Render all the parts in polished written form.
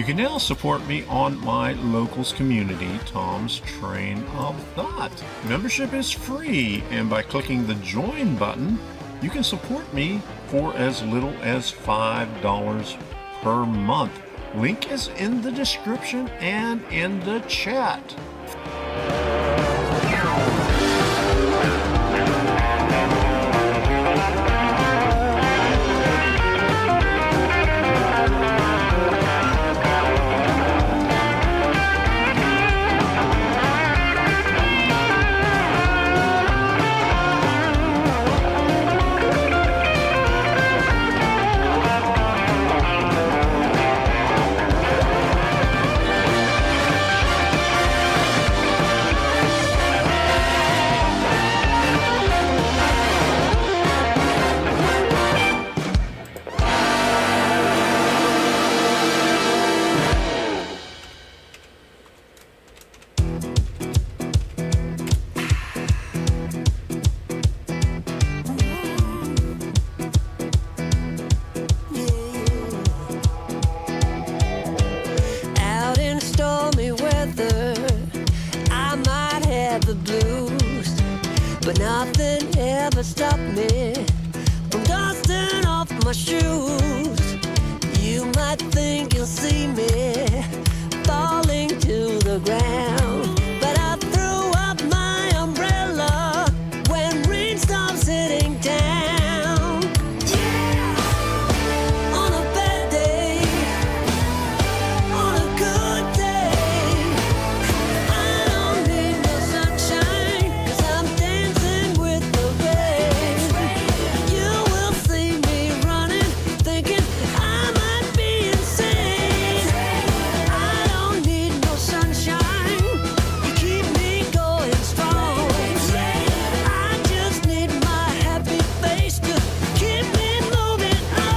can now support me on my locals community, Tom's Train of Thought. Membership is free, and by clicking the join button, you can support me for as little as $5 per month. Link is in the description and in the chat. But nothing ever stopped me from dusting off my shoes. You might think you'll see me falling to the ground, but I threw up my umbrella when rain stops hitting down. Yeah, on a bad day, on a good day, I don't need no sunshine, 'cause I'm dancing with the rain. You will see me running, thinking I might be insane. I don't need no sunshine, you keep me going strong. I just need my happy face to keep me moving on.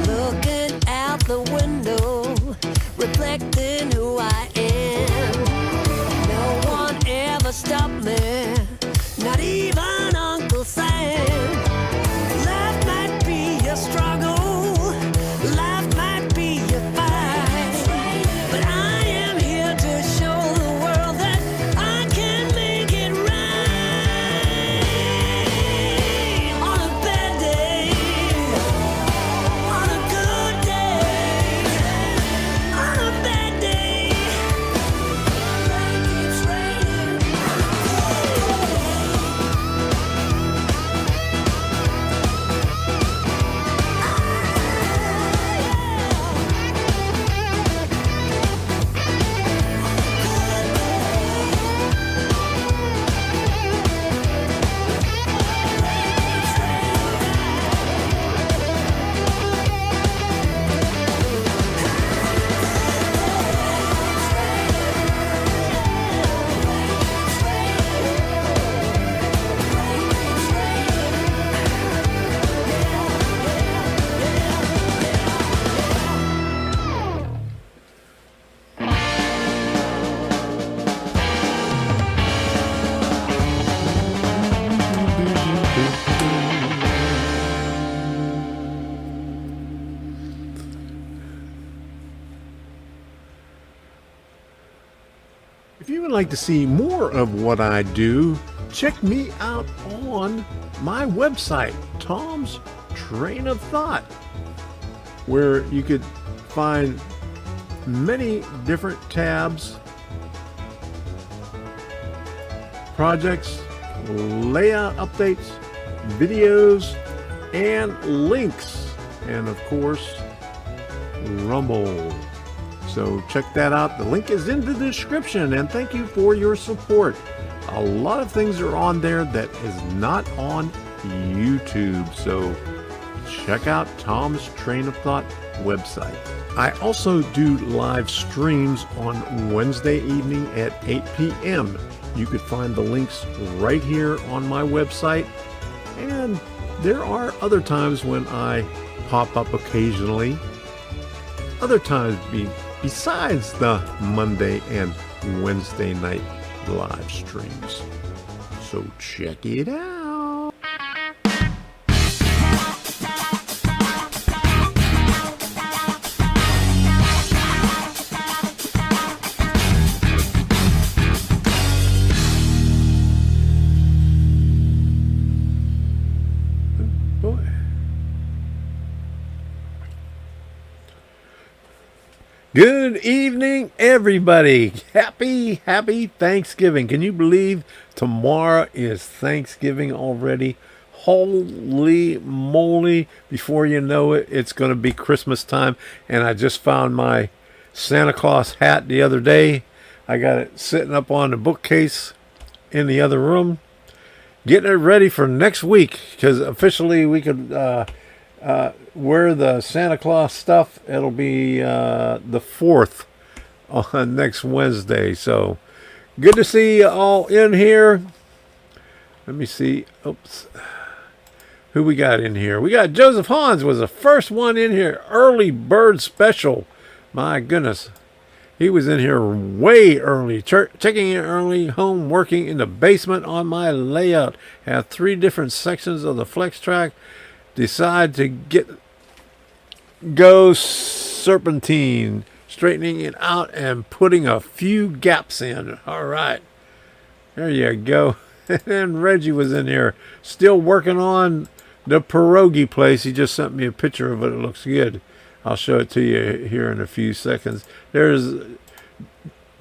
Looking out the window, reflecting who I am. No one ever stopped me, not even Uncle Sam. Life might be a struggle, life might be a fight, but I am here to show the world that I can make it right. On a bad day, on a good day, on a bad day, rain keeps raining. If you would like to see more of what I do, check me out on my website, Tom's Train of Thought, where you could find many different tabs, projects, layout updates, videos, and links, and of course, Rumble. So check that out. The link is in the description, and thank you for your support. a lot of things are on there that is not on YouTube. So check out Tom's Train of Thought website. I also do live streams on Wednesday evening at 8 p.m. You could find the links right here on my website. And there are other times when I pop up occasionally. Other times besides the Monday and Wednesday night live streams. So check it out. Good evening, everybody. Happy Thanksgiving. Can you believe tomorrow is Thanksgiving already? Holy moly. Before you know it, it's going to be Christmas time. And I just found my Santa Claus hat the other day. I got it sitting up on the bookcase in the other room. Getting it ready for next week, because officially we could wear the Santa Claus stuff. It'll be the 4th on next Wednesday. So good to see you all in here. Let me see. Oops. Who we got in here? We got Joseph Hans was the first one in here. Early bird special. My goodness. He was in here way early. Checking in early. Home working in the basement on my layout. Have 3 different sections of the flex track. Decide to go serpentine, straightening it out and putting a few gaps in. All right, there you go. And Reggie was in here still working on the pierogi place. He just sent me a picture of it. It looks good. I'll show it to you here in a few seconds. There's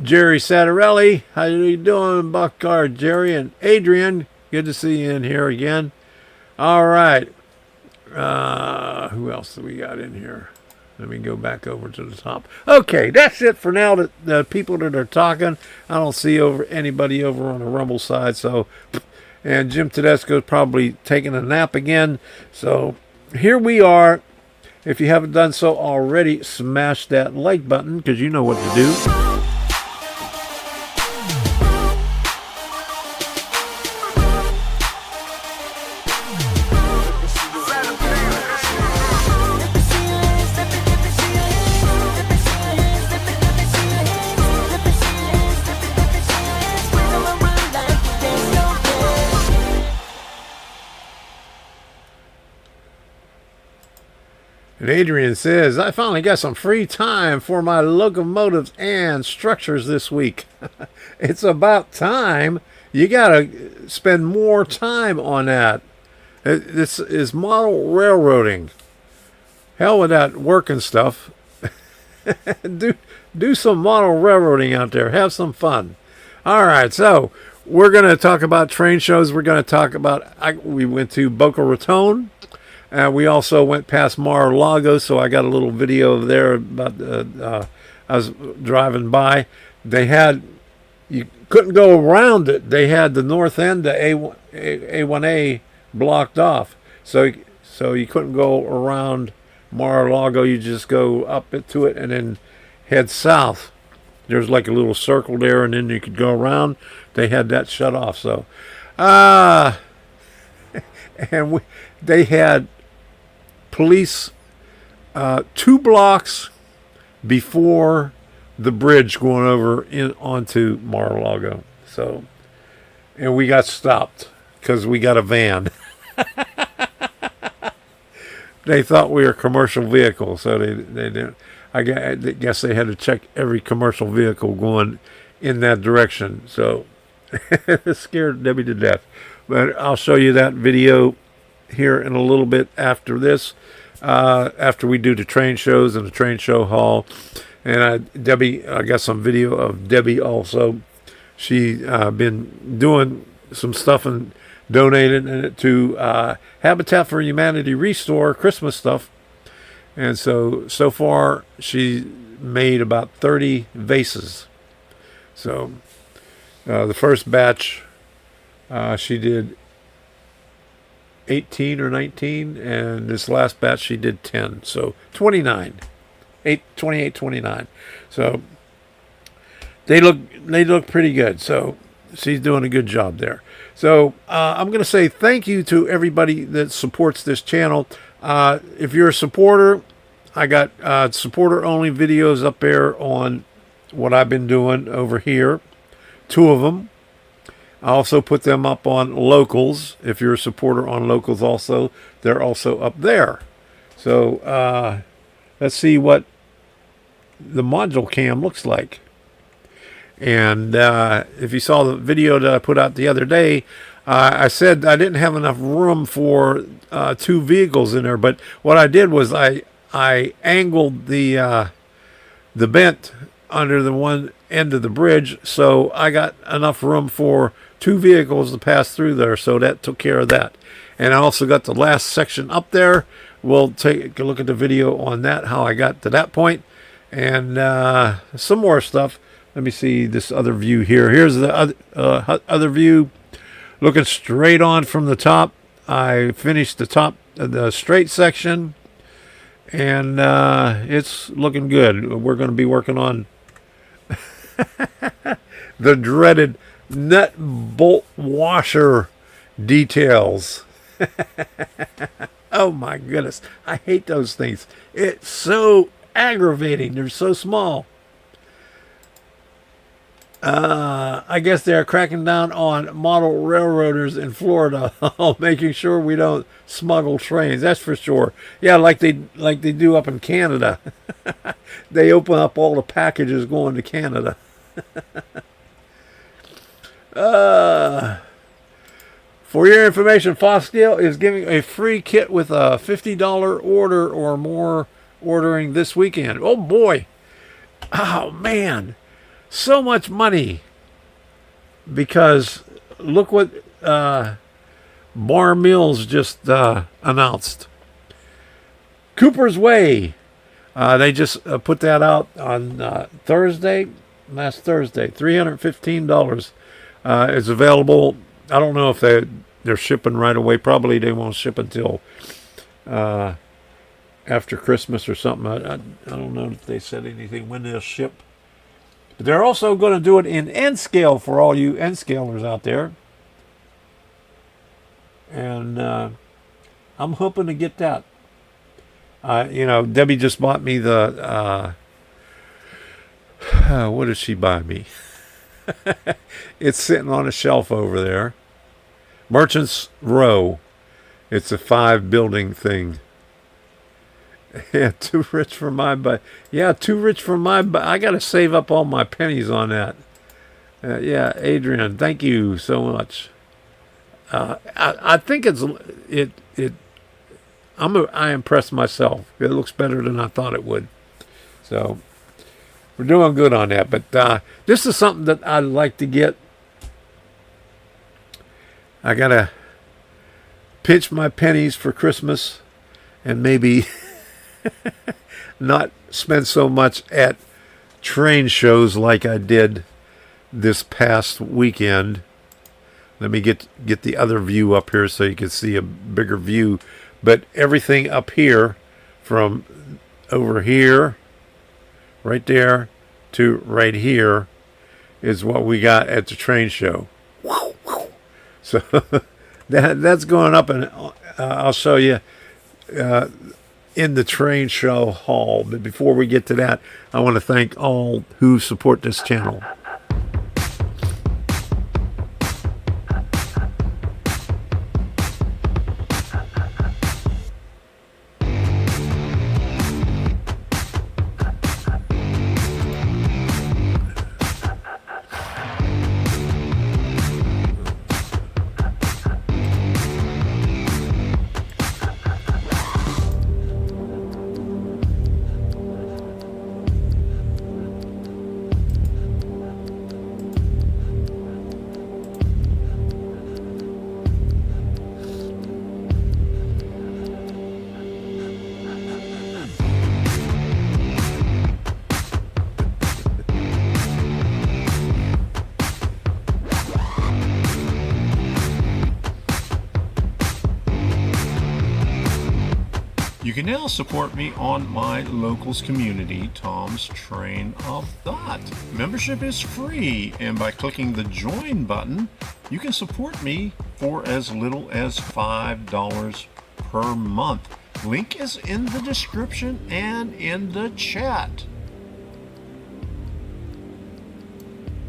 Jerry Sattarelli. How you doing, Buckard? Jerry and Adrian, good to see you in here again. All right. Who else do we got in here? Let me go back over to the top. Okay, that's it for now. The people that are talking, I don't see anybody over on the Rumble side. So, and Jim Tedesco's probably taking a nap again. So here we are. If you haven't done so already, smash that like button, because you know what to do. And Adrian says, I finally got some free time for my locomotives and structures this week. It's about time. You got to spend more time on that. This is model railroading. Hell with that working stuff. Do some model railroading out there. Have some fun. All right, so we're going to talk about train shows. We're going to talk about, we went to Boca Raton. We also went past Mar-a-Lago, so I got a little video there about I was driving by. You couldn't go around it. They had the north end, the A1A blocked off. So you couldn't go around Mar-a-Lago. You just go up to it and then head south. There's like a little circle there, and then you could go around. They had that shut off. So, and they had police 2 blocks before the bridge going over onto Mar-a-Lago. So, and we got stopped because we got a van. They thought we were a commercial vehicle, so they didn't. I guess they had to check every commercial vehicle going in that direction. So it scared Debbie to death. But I'll show you that video here in a little bit after this, after we do the train shows and the train show hall. And I got some video of Debbie also. She been doing some stuff and donated it to Habitat for Humanity Restore Christmas stuff. And so far she made about 30 vases. So the first batch She did 18 or 19, and this last batch she did 10. So 29. 28, 29. So they look pretty good. So she's doing a good job there. So I'm going to say thank you to everybody that supports this channel. If you're a supporter, I got supporter-only videos up there on what I've been doing over here. 2 of them. I also put them up on locals. If you're a supporter on locals also, they're also up there. So let's see what the module cam looks like. And if you saw the video that I put out the other day, I said I didn't have enough room for 2 vehicles in there. But what I did was I angled the bent under the one end of the bridge, so I got enough room for 2 vehicles to pass through there. So that took care of that. And I also got the last section up there. We'll take a look at the video on that, how I got to that point, and some more stuff. Let me see this other view here. Here's the other view, looking straight on from the top. I finished the top of the straight section, and it's looking good. We're going to be working on the dreaded nut bolt washer details. Oh my goodness, I hate those things. It's so aggravating. They're so small. I guess they're cracking down on model railroaders in Florida, making sure we don't smuggle trains. That's for sure. Yeah, like they do up in Canada. They open up all the packages going to Canada. For your information, Fosdale is giving a free kit with a $50 order or more ordering this weekend. Oh boy. Oh man. So much money, because look what Bar Mills just announced. Cooper's Way. They just put that out on last Thursday. $315. It's available. I don't know if they're shipping right away. Probably they won't ship until after Christmas or something. I don't know if they said anything when they'll ship. But they're also going to do it in N-scale for all you N-scalers out there. And I'm hoping to get that. Debbie just bought me the... what did she buy me? It's sitting on a shelf over there. Merchants Row. It's a 5-building thing. Yeah, too rich for my butt. Yeah, too rich for my butt. I got to save up all my pennies on that. Yeah, Adrian, thank you so much. I think I impressed myself. It looks better than I thought it would. So we're doing good on that. But this is something that I'd like to get. I got to pinch my pennies for Christmas and maybe not spend so much at train shows like I did this past weekend. Let me get the other view up here so you can see a bigger view. But everything up here, from over here, right there, to right here, is what we got at the train show. So that's going up, and I'll show you in the train show hall. But before we get to that, I want to thank all who support this channel. can now support me on my locals community, Tom's Train of Thought. Membership is free, and by clicking the join button, you can support me for as little as $5 per month. Link is in the description and in the chat.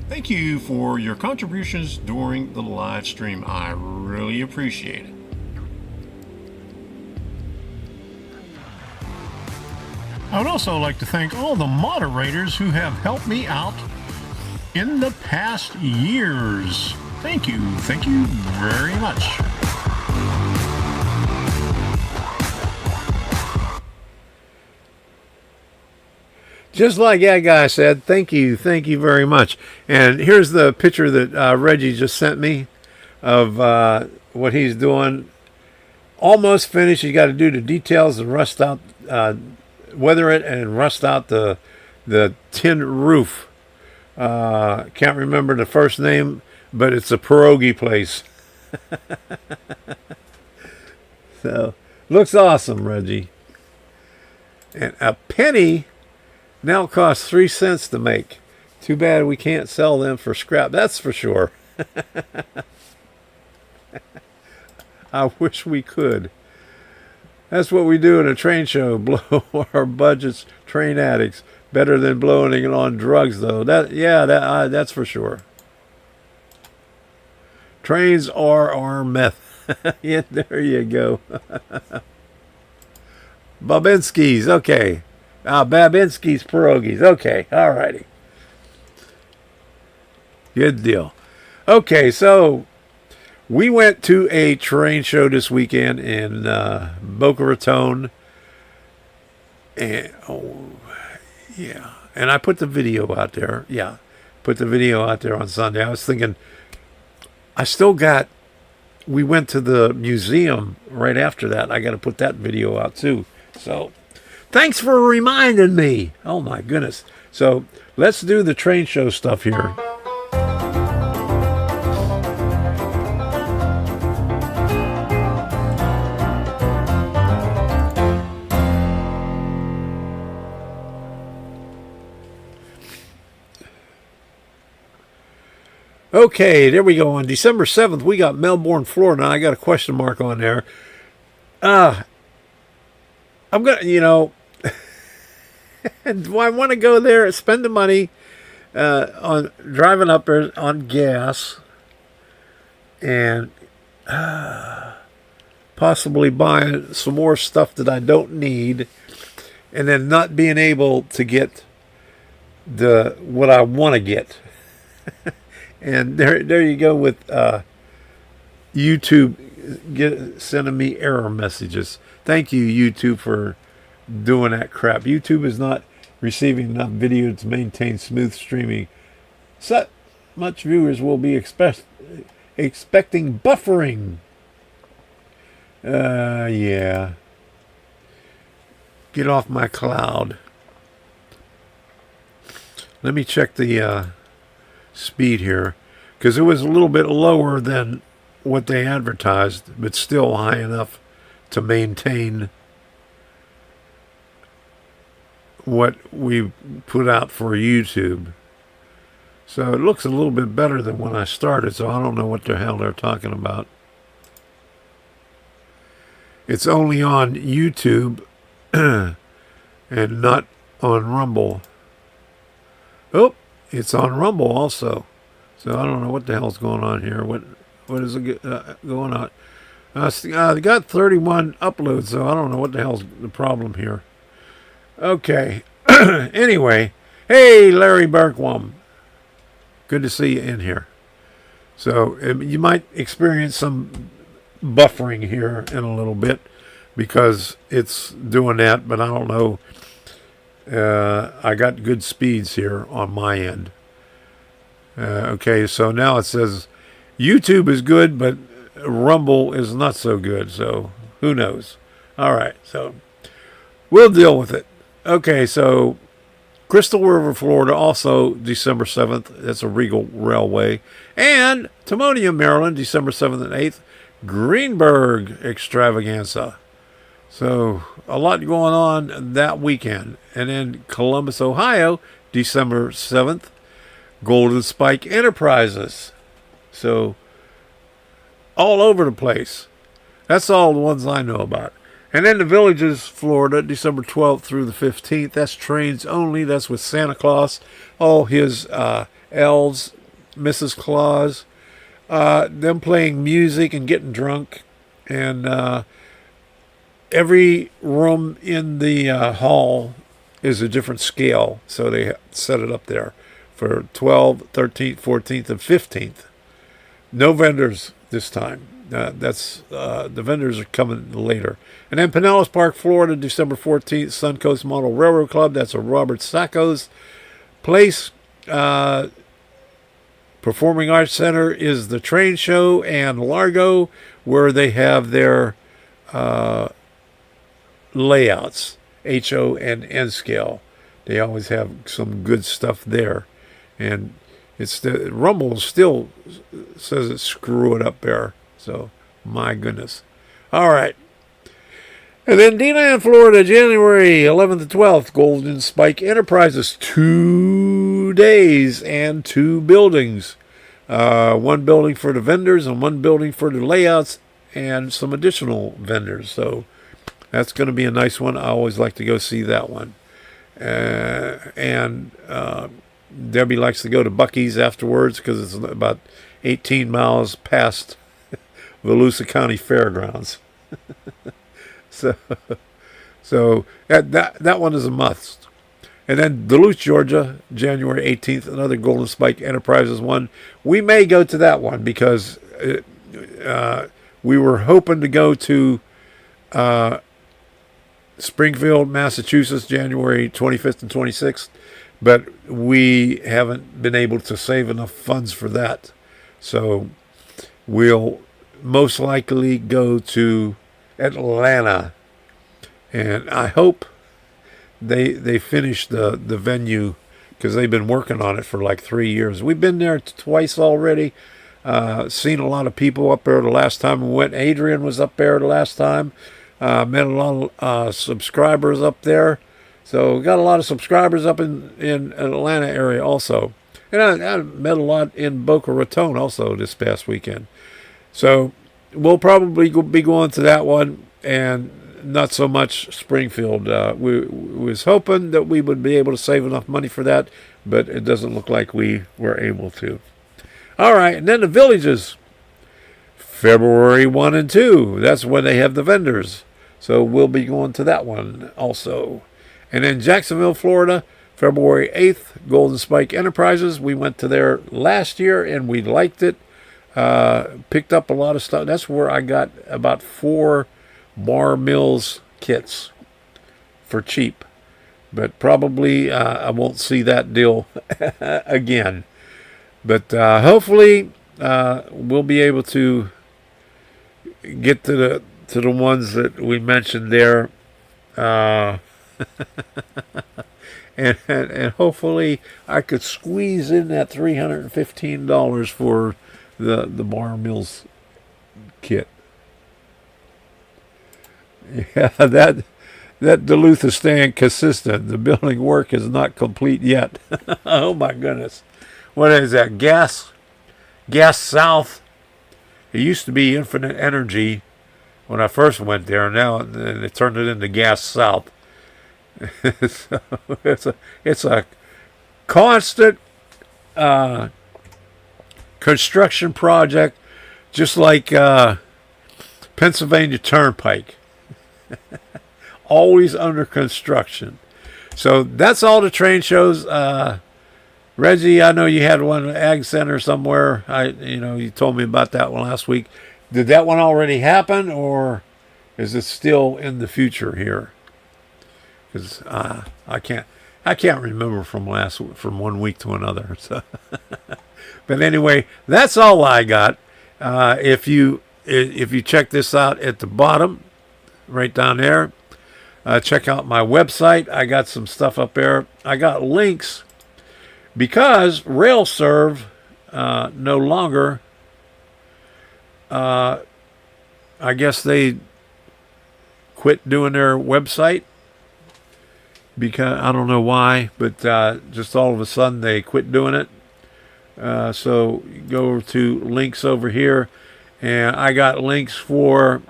Thank you for your contributions during the live stream. I really appreciate it. I would also like to thank all the moderators who have helped me out in the past years. Thank you very much. Just like that guy said, thank you very much. And here's the picture that Reggie just sent me of what he's doing. Almost finished. You got to do the details and rust out, weather it, and rust out the tin roof. Can't remember the first name, but it's a pierogi place. So looks awesome, Reggie. And a penny now costs 3 cents to make. Too bad we can't sell them for scrap. That's for sure. I wish we could. That's what we do in a train show. Blow our budgets, train addicts. Better than blowing it on drugs, though. That's for sure. Trains are our meth. Yeah, there you go. Babinski's, okay. Babinski's pierogies. Okay, all righty. Good deal. Okay, so we went to a train show this weekend in Boca Raton. And, and I put the video out there. Yeah, put the video out there on Sunday. I was thinking, we went to the museum right after that. I got to put that video out too. So thanks for reminding me. Oh my goodness. So let's do the train show stuff here. Okay, there we go. On December 7th, we got Melbourne, Florida. Now, I got a question mark on there. I'm going to, do I want to go there, spend the money on driving up there on gas and possibly buying some more stuff that I don't need, and then not being able to get what I want to get? And there you go with YouTube sending me error messages. Thank you, YouTube, for doing that crap. YouTube is not receiving enough video to maintain smooth streaming. So much viewers will be expecting buffering. Yeah. Get off my cloud. Let me check the speed here, because it was a little bit lower than what they advertised, but still high enough to maintain what we put out for YouTube. So it looks a little bit better than when I started, so I don't know what the hell they're talking about. It's only on YouTube and not on Rumble. Oh, it's on Rumble also. So I don't know what the hell's going on here. What is going on? I got 31 uploads, so I don't know what the hell's the problem here. Okay. Anyway, hey, Larry Berkwam. Good to see you in here. So you might experience some buffering here in a little bit because it's doing that, but I don't know. I got good speeds here on my end. Okay, so now it says YouTube is good, but Rumble is not so good, so who knows? All right, so we'll deal with it. Okay, so Crystal River, Florida, also December 7th. That's a Regal Railway. And Timonium, Maryland, December 7th and 8th. Greenberg Extravaganza. So a lot going on that weekend. And then Columbus, Ohio, December 7th, Golden Spike Enterprises. So all over the place. That's all the ones I know about. And then the Villages, Florida, December 12th through the 15th. That's trains only. That's with Santa Claus, all his elves, Mrs. Claus, them playing music and getting drunk. And every room in the hall is a different scale. So they set it up there for 12th, 13th, 14th, and 15th. No vendors this time. The vendors are coming later. And then Pinellas Park, Florida, December 14th, Suncoast Model Railroad Club. That's a Robert Sacco's place. Performing Arts Center is the train show, and Largo, where they have their layouts, HO and N scale. They always have some good stuff there. And it's the Rumble still says it screw it up there. So, my goodness. All right. And then D-Land, Florida, January 11th to 12th, Golden Spike Enterprises, 2 days and 2 buildings. One building for the vendors and one building for the layouts and some additional vendors. So, that's going to be a nice one. I always like to go see that one. And Debbie likes to go to Buc-ee's afterwards because it's about 18 miles past Volusia County Fairgrounds. so that one is a must. And then Duluth, Georgia, January 18th, another Golden Spike Enterprises one. We may go to that one because we were hoping to go to Springfield, Massachusetts, January 25th and 26th, but we haven't been able to save enough funds for that. So we'll most likely go to Atlanta, and I hope they finish the venue because they've been working on it for like 3 years. We've been there twice already, seen a lot of people up there the last time we went. Adrian was up there the last time, met a lot of subscribers up there. So we got a lot of subscribers up in Atlanta area also. And I met a lot in Boca Raton also this past weekend. So we'll probably be going to that one and not so much Springfield. We was hoping that we would be able to save enough money for that, but it doesn't look like we were able to. All right, and then the Villages, February 1 and 2. That's when they have the vendors. So we'll be going to that one also. And then Jacksonville, Florida, February 8th, Golden Spike Enterprises. We went to there last year and we liked it. Picked up a lot of stuff. That's where I got about 4 Bar Mills kits for cheap. But probably I won't see that deal again. But hopefully we'll be able to get to the ones that we mentioned there. And hopefully I could squeeze in that $315 for the Bar Mills kit. Yeah, that Duluth is staying consistent. The building work is not complete yet. Oh my goodness. What is that? Gas South. It used to be Infinite Energy when I first went there. Now they turned it into Gas South. So it's a constant construction project, just like Pennsylvania Turnpike. Always under construction. So that's all the train shows. Reggie, I know you had one at Ag Center somewhere. You told me about that one last week. Did that one already happen, or is it still in the future here? Because I can't remember from 1 week to another. So. But anyway, that's all I got. If you check this out at the bottom, right down there, check out my website. I got some stuff up there. I got links because RailServe no longer. I guess they quit doing their website because I don't know why, but just all of a sudden they quit doing it. So go to links over here, and I got links for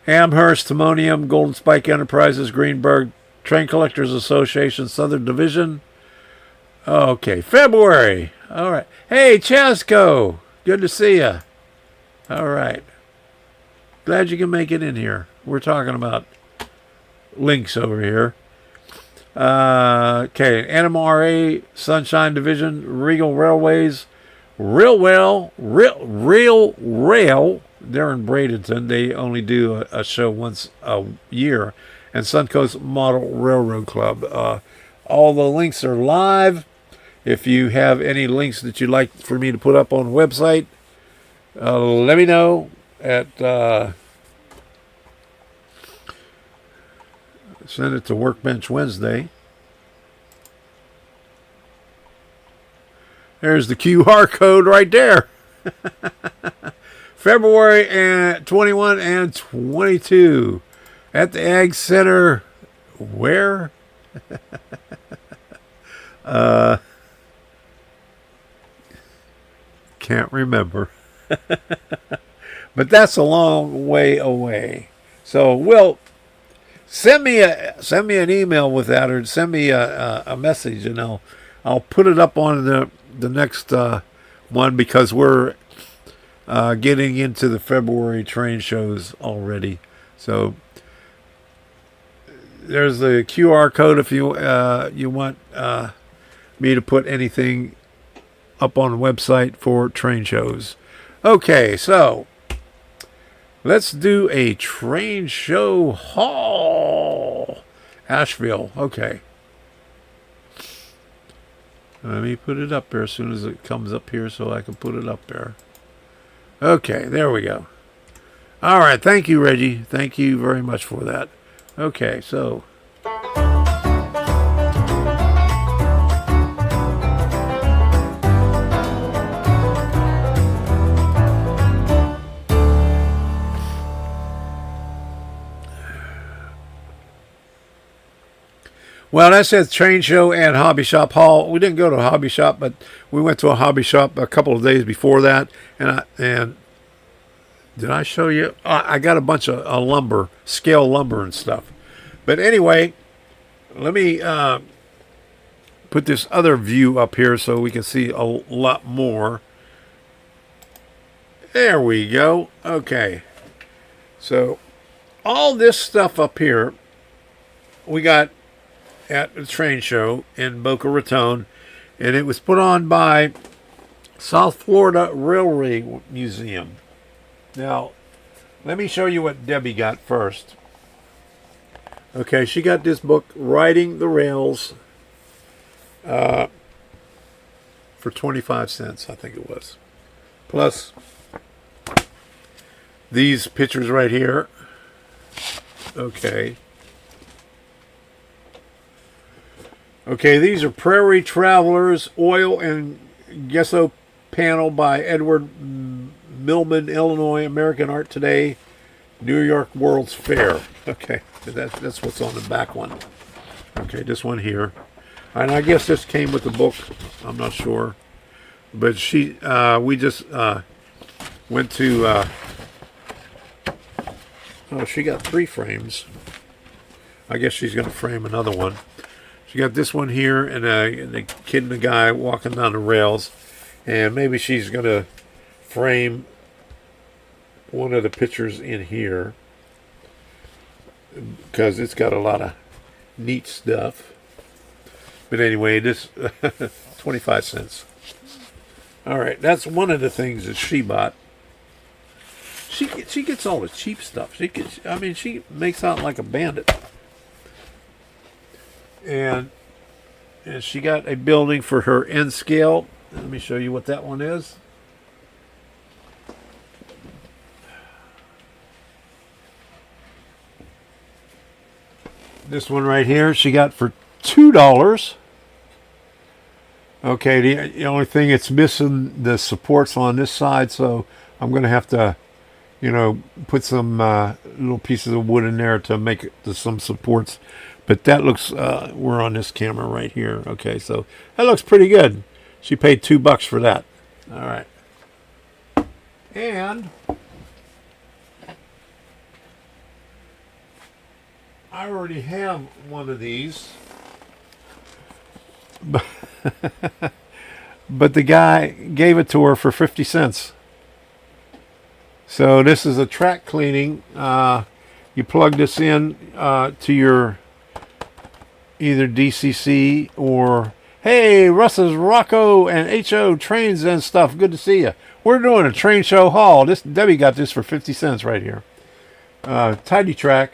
Amherst, Timonium, Golden Spike Enterprises, Greenberg, Train Collectors Association, Southern Division. Okay, February. All right. Hey, Chasco. Good to see you. All right. Glad you can make it in here. We're talking about links over here. Okay, NMRA, Sunshine Division, Regal Railways, Rail. They're in Bradenton. They only do a show once a year. And Suncoast Model Railroad Club. All the links are live. If you have any links that you'd like for me to put up on the website, let me know at send it to Workbench Wednesday. There's the QR code right there. February and 21 and 22 at the Ag Center. Where? Can't remember. But that's a long way away. So, send me an email with that, or send me a message, and I'll put it up on the next one, because we're getting into the February train shows already. So there's the QR code if you want me to put anything up on the website for train shows. Okay, so let's do a train show haul. Asheville. Okay. Let me put it up there as soon as it comes up here so I can put it up there. Okay, there we go. All right, thank you, Reggie. Thank you very much for that. Okay, so well, that says train show and hobby shop haul. We didn't go to a hobby shop, but we went to a hobby shop a couple of days before that. And did I show you? I got a bunch of lumber, scale lumber and stuff. But anyway, let me put this other view up here so we can see a lot more. There we go. Okay. So all this stuff up here, we got at the train show in Boca Raton, and it was put on by South Florida Railway Museum. Now, let me show you what Debbie got first. Okay, she got this book, Riding the Rails, for 25 cents, I think it was. Plus these pictures right here. Okay. Okay, these are Prairie Travelers, Oil and Gesso Panel by Edward Millman, Illinois, American Art Today, New York World's Fair. Okay, that's what's on the back one. Okay, this one here. And I guess this came with the book. I'm not sure. But we just went to, she got 3 frames. I guess she's going to frame another one. She got this one here, and the kid and the guy walking down the rails, and maybe she's going to frame one of the pictures in here, because it's got a lot of neat stuff. But anyway, this 25 cents. All right, that's one of the things that she bought. She gets all the cheap stuff. She makes out like a bandit. And she got a building for her N scale. Let me show you what that one is. This one right here, she got for $2. Okay, the only thing it's missing the supports on this side, so I'm going to have to you know, put some little pieces of wood in there to make it to some supports. But that looks, we're on this camera right here. Okay, so that looks pretty good. She paid $2 for that. All right. And I already have one of these. But the guy gave it to her for 50 cents. So this is a track cleaning. You plug this in to your either DCC or, hey, Russ's Rocco and HO trains and stuff. Good to see you. We're doing a train show haul. This Debbie got this for 50 cents right here. Tidy track.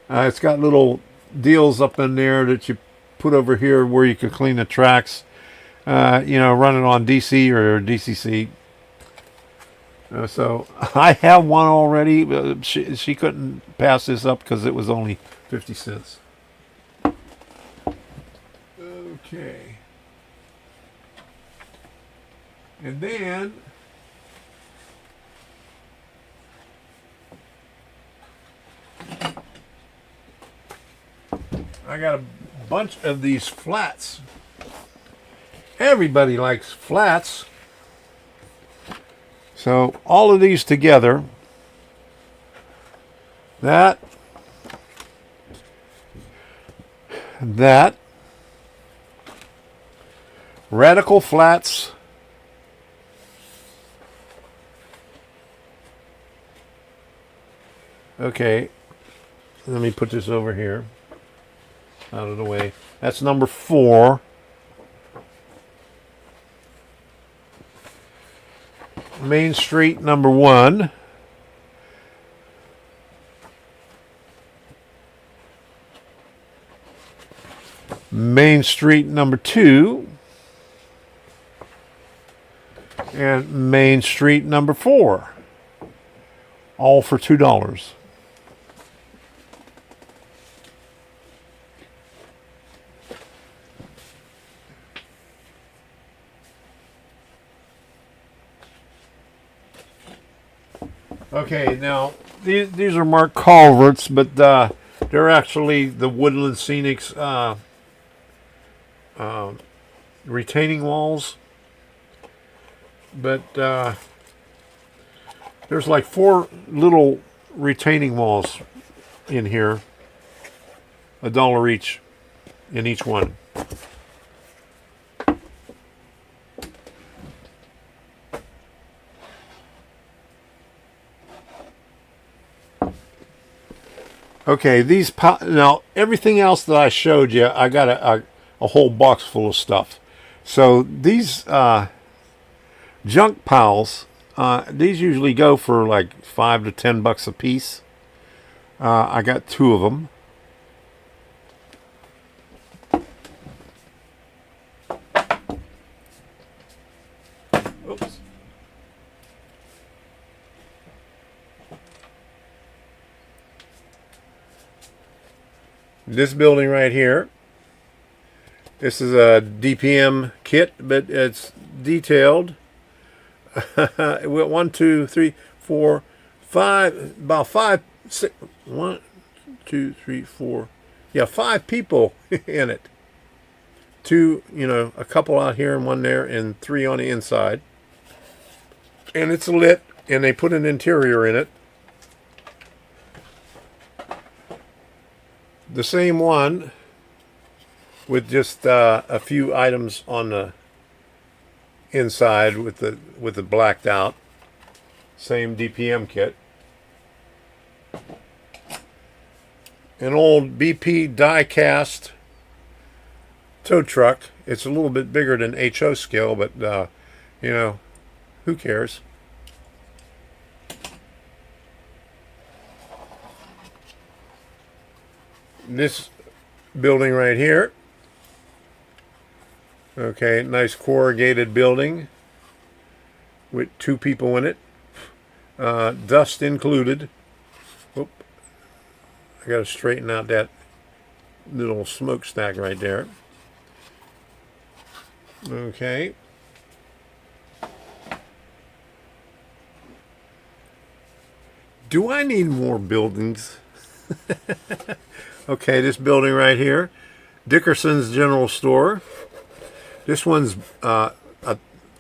It's got little deals up in there that you put over here where you can clean the tracks. You know, run it on DC or DCC. So I have one already. She couldn't pass this up because it was only 50 cents. Okay. And then I got a bunch of these flats. Everybody likes flats. So all of these together, that, radical flats, okay, let me put this over here, out of the way. That's number 4. Main Street number 1. Main Street number 2. And Main Street number 4. All for $2. Okay, now these are marked culverts, but they're actually the Woodland Scenics retaining walls. But there's like 4 little retaining walls in here, $1 each in each one. Okay, now everything else that I showed you, I got a whole box full of stuff. So these junk piles, these usually go for like $5 to $10 a piece. I got 2 of them. Oops. This building right here, this is a DPM kit, but it's detailed. 1, 2, 3, 4, 5, about 5, 6, 1, 2, 3, 4, yeah, 5 people in it. 2, you know, a couple out here and 1 there, and 3 on the inside. And it's lit, and they put an interior in it. The same one with just a few items on the inside with the blacked out. Same DPM kit. An old BP die-cast tow truck. It's a little bit bigger than HO scale, but you know, who cares? This building right here, okay, nice corrugated building with 2 people in it, dust included. Oop, I gotta straighten out that little smokestack right there. Okay. Do I need more buildings? Okay, this building right here, Dickerson's General Store. This one's, I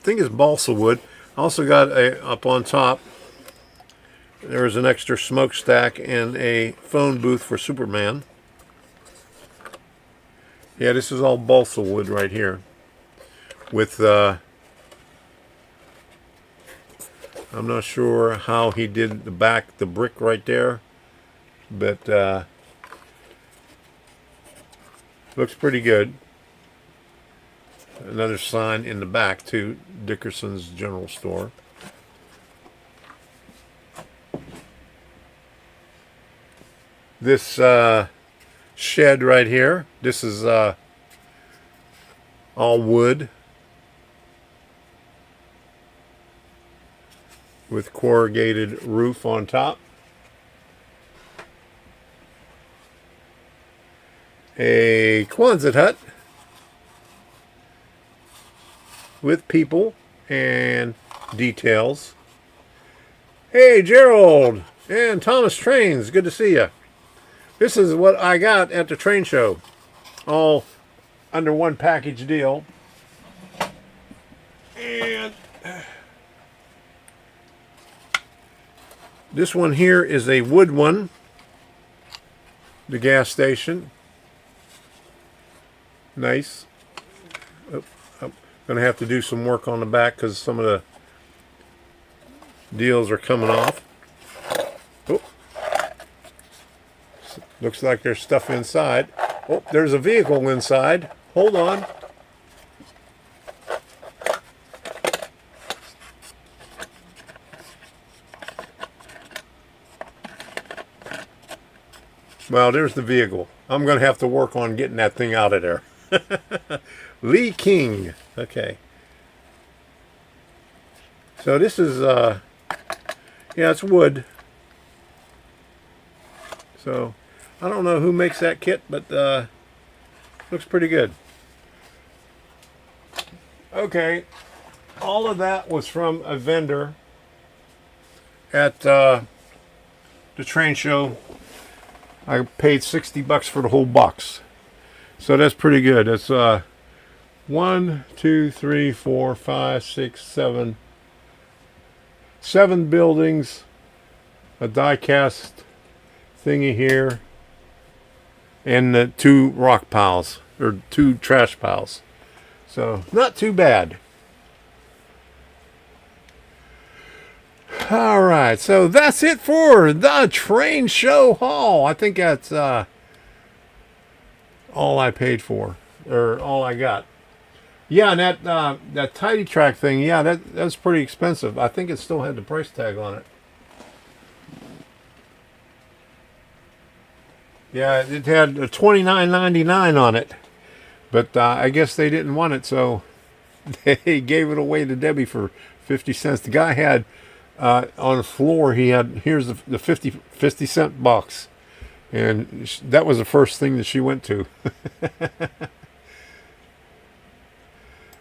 think it's balsa wood. Also got up on top, there's an extra smokestack and a phone booth for Superman. Yeah, this is all balsa wood right here. With, I'm not sure how he did the brick right there, but looks pretty good. Another sign in the back too, Dickerson's General Store. This shed right here, this is all wood with corrugated roof on top. A Quonset hut with people and details. Hey Gerald and Thomas Trains, good to see you. This is what I got at the train show, all under one package deal. And this one here is a wood one, the gas station. Nice. I'm going to have to do some work on the back because some of the deals are coming off. Oh. Looks like there's stuff inside. Oh, there's a vehicle inside. Hold on. Well, there's the vehicle. I'm going to have to work on getting that thing out of there. Lee King. Okay. So this is, yeah, it's wood. So, I don't know who makes that kit, but looks pretty good. Okay. All of that was from a vendor at the train show. I paid $60 for the whole box. So that's pretty good. That's 1, 2, 3, 4, 5, 6, 7. 7 buildings, a die cast thingy here, and the 2 rock piles, or 2 trash piles. So not too bad. All right, so that's it for the train show haul. I think that's all I paid for, or all I got. Yeah, and that tidy track thing, yeah, that's pretty expensive. I think it still had the price tag on it. Yeah, it had $29.99 on it, but I guess they didn't want it, so they gave it away to Debbie for 50 cents. The guy had on the floor, he had, here's the 50 cent box, and that was the first thing that she went to.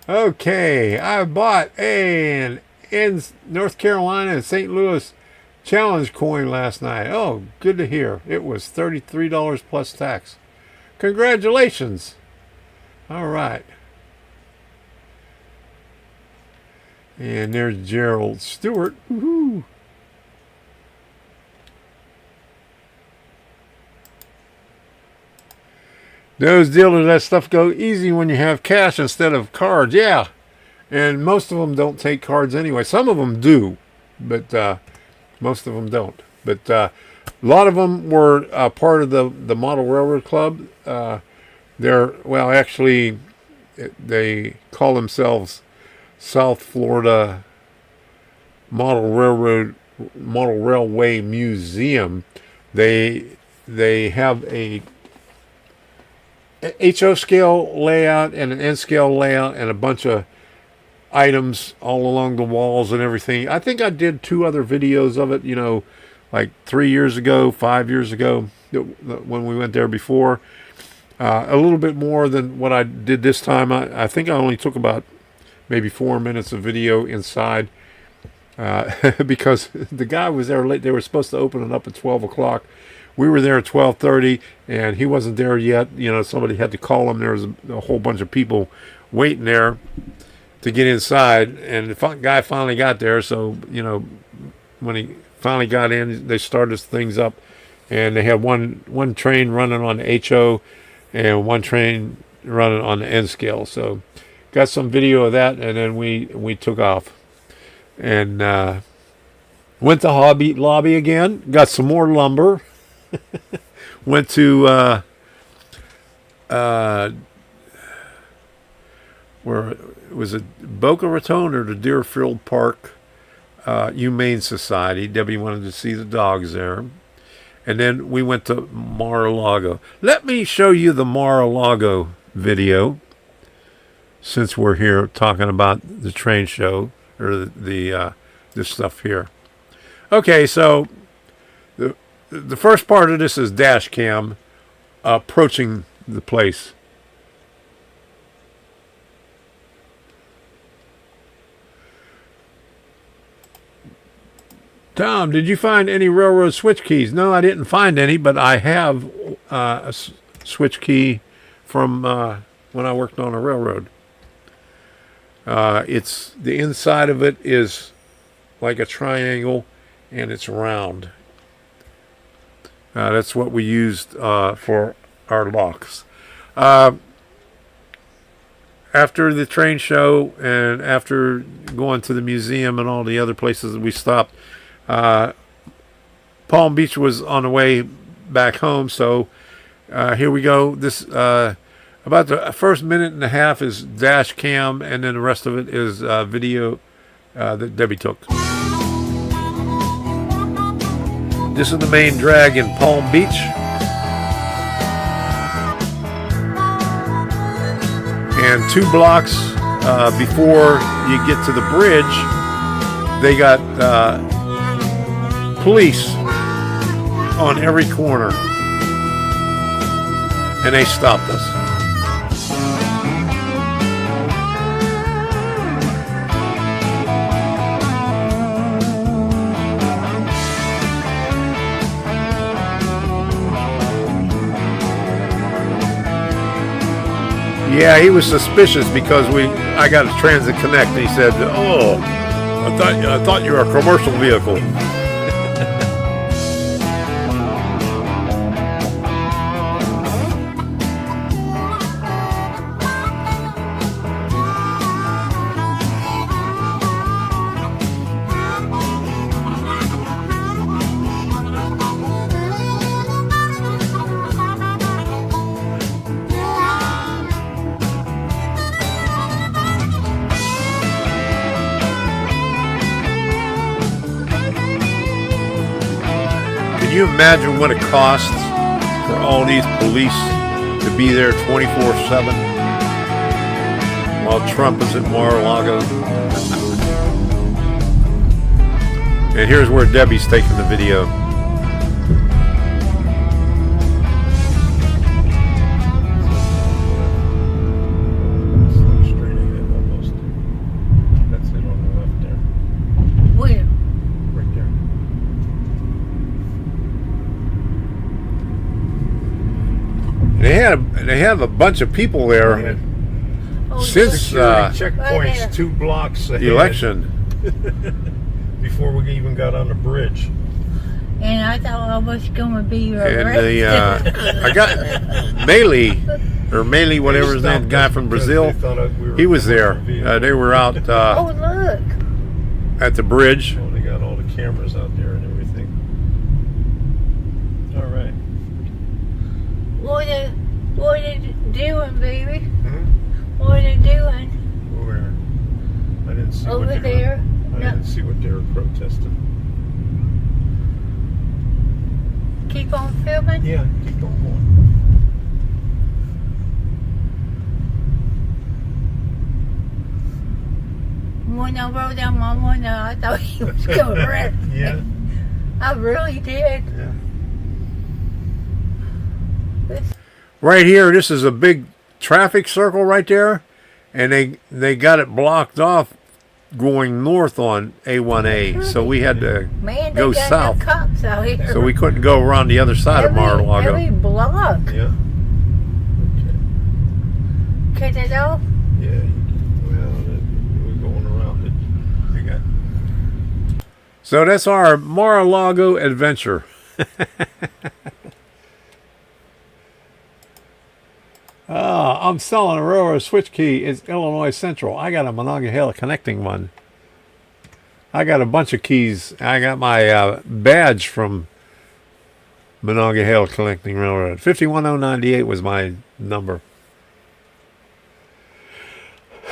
Okay, I bought an in North Carolina and St. Louis challenge coin last night. Oh, good to hear. It was $33 plus tax. Congratulations. All right. And there's Gerald Stewart. Woohoo. Those dealers let stuff go easy when you have cash instead of cards. Yeah. And most of them don't take cards anyway. Some of them do, but most of them don't. But a lot of them were part of the Model Railroad Club. Well, actually, they call themselves South Florida Model Railway Museum. They have a HO scale layout and an N scale layout and a bunch of items all along the walls and everything. I think I did 2 other videos of it, you know, like 3 years ago, 5 years ago, when we went there before. A little bit more than what I did this time. I think I only took about maybe 4 minutes of video inside. because the guy was there late. They were supposed to open it up at 12 o'clock. We were there at 12:30, and he wasn't there yet. You know, somebody had to call him. There was a whole bunch of people waiting there to get inside, and the guy finally got there. So, you know, when he finally got in, they started things up, and they had one train running on the HO and one train running on the N scale. So got some video of that, and then we took off and went to Hobby Lobby again, got some more lumber. Went to where was it, Boca Raton or the Deerfield Park Humane Society. Debbie wanted to see the dogs there. And then we went to Mar-a-Lago. Let me show you the Mar-a-Lago video, since we're here talking about the train show, or this stuff here. Okay, so the first part of this is dash cam approaching the place. Tom, did you find any railroad switch keys? No, I didn't find any, but I have a switch key from when I worked on a railroad. It's the inside of it is like a triangle, and it's round. That's what we used for our locks. After the train show and after going to the museum and all the other places that we stopped, Palm Beach was on the way back home. So here we go. This about the first minute and a half is dash cam, and then the rest of it is video that Debbie took. This is the main drag in Palm Beach. And 2 blocks before you get to the bridge, they got police on every corner. And they stopped us. Yeah, he was suspicious because I got a Transit Connect, and he said, "Oh, I thought you were a commercial vehicle." Can you imagine what it costs for all these police to be there 24/7 while Trump is at Mar-a-Lago? And here's where Debbie's taking the video. They have a bunch of people there since checkpoints 2 blocks ahead election. Before we even got on the bridge. And I thought I was going to be And arrested. I got Maley, whatever his name, guy from Brazil. He was there. They were out oh, look. at the bridge. Oh, they got all the cameras out there and everything. All right. What are they doing, baby? Hmm? What are they doing? Where? I didn't see Over what they there. were. I didn't see what they were protesting. Keep on filming? Yeah, keep on going. When I rolled down my window, I thought he was going to arrest me. Yeah. I really did. Yeah. Right here, this is a big traffic circle right there, and they got it blocked off going north on A1A, so we had to Man, they go got south. no cops out here. So we couldn't go around the other side of Mar-a-Lago. Every block. Yeah. Catch it all? Yeah. Well, we're going around it. I got. So that's our Mar-a-Lago adventure. I'm selling a railroad switch key. It's Illinois Central. I got a Monongahela connecting one. I got a bunch of keys. I got my badge from Monongahela Connecting Railroad. 51098 was my number.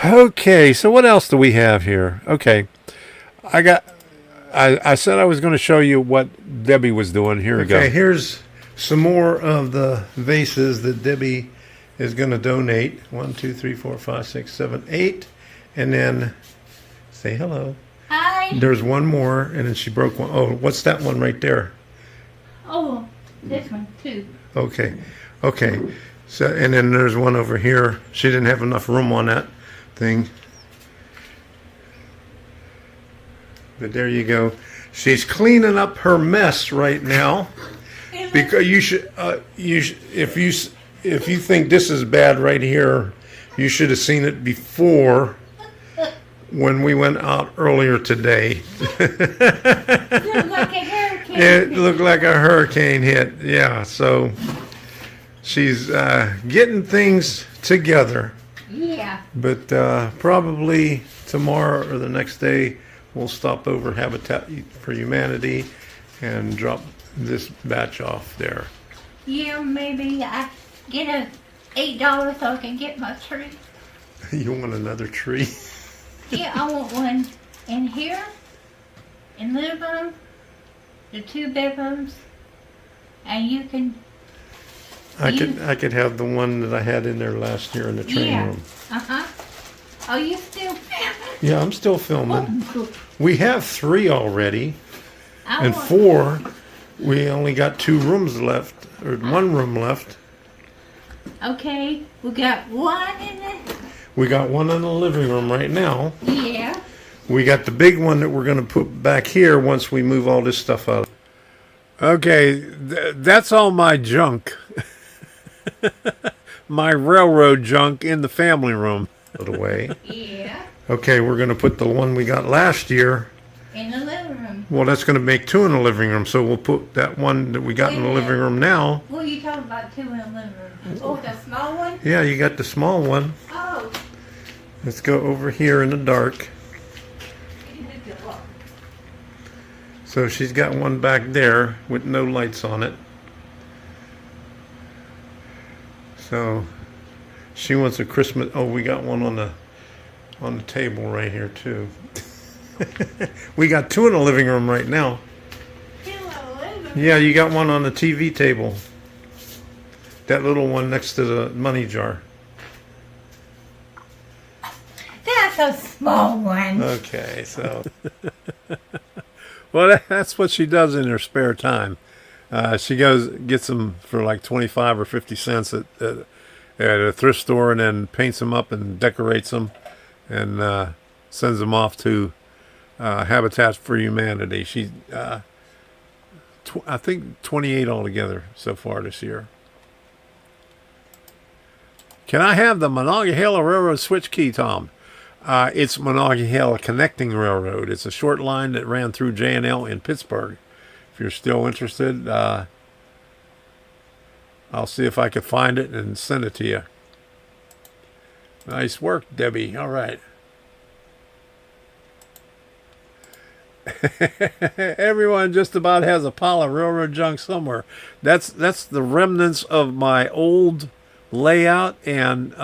Okay, so what else do we have here? Okay, I said I was going to show you what Debbie was doing. Here we go. Okay, here's some more of the vases that Debbie is going to donate. 1, 2, 3, 4, 5, 6, 7, 8. And then say hello. Hi. There's one more, and then she broke one. Oh, what's that one right there? Oh, this one too. Okay. So, and then there's one over here. She didn't have enough room on that thing. But there you go. She's cleaning up her mess right now. Because if you think this is bad right here, you should have seen it before when we went out earlier today. Looked like a hurricane. It looked like a hurricane hit. Yeah, so she's getting things together. Yeah. But probably tomorrow or the next day, we'll stop over Habitat for Humanity and drop this batch off there. Yeah, maybe I get a $8 so I can get my tree. You want another tree? Yeah, I want one in here, in living room, the 2 bedrooms, and you can. I could have the one that I had in there last year in the training Yeah. room. Oh, you still? Yeah, I'm still filming. We have 3 already, I and want- 4. We only got 2 rooms left, or 1 room left. Okay, we got one in the. We got one in the living room right now. Yeah. We got the big one that we're going to put back here once we move all this stuff out. Okay, that's all my junk. My railroad junk in the family room. Put away. Yeah. Okay, we're going to put the one we got last year. In the living room. Well, that's going to make 2 in the living room, so we'll put that one that we got in the living room now. What are you talking about 2 in the living room? Oh, the small one? Yeah, you got the small one. Oh. Let's go over here in the dark. So she's got one back there with no lights on it. So she wants a Christmas. Oh, we got one on the table right here too. We got 2 in the living room right now. 2 in the living room? Yeah, you got one on the TV table. That little one next to the money jar. That's a small one. Okay, so Well, that's what she does in her spare time. She gets them for like 25 or 50 cents at a thrift store, and then paints them up and decorates them, and sends them off to Habitat for Humanity. She, I think 28 altogether so far this year. Can I have the Monongahela Railroad switch key, Tom? It's Monongahela Connecting Railroad. It's a short line that ran through J&L in Pittsburgh. If you're still interested, I'll see if I can find it and send it to you. Nice work, Debbie. All right. Everyone just about has a pile of railroad junk somewhere. That's the remnants of my old layout and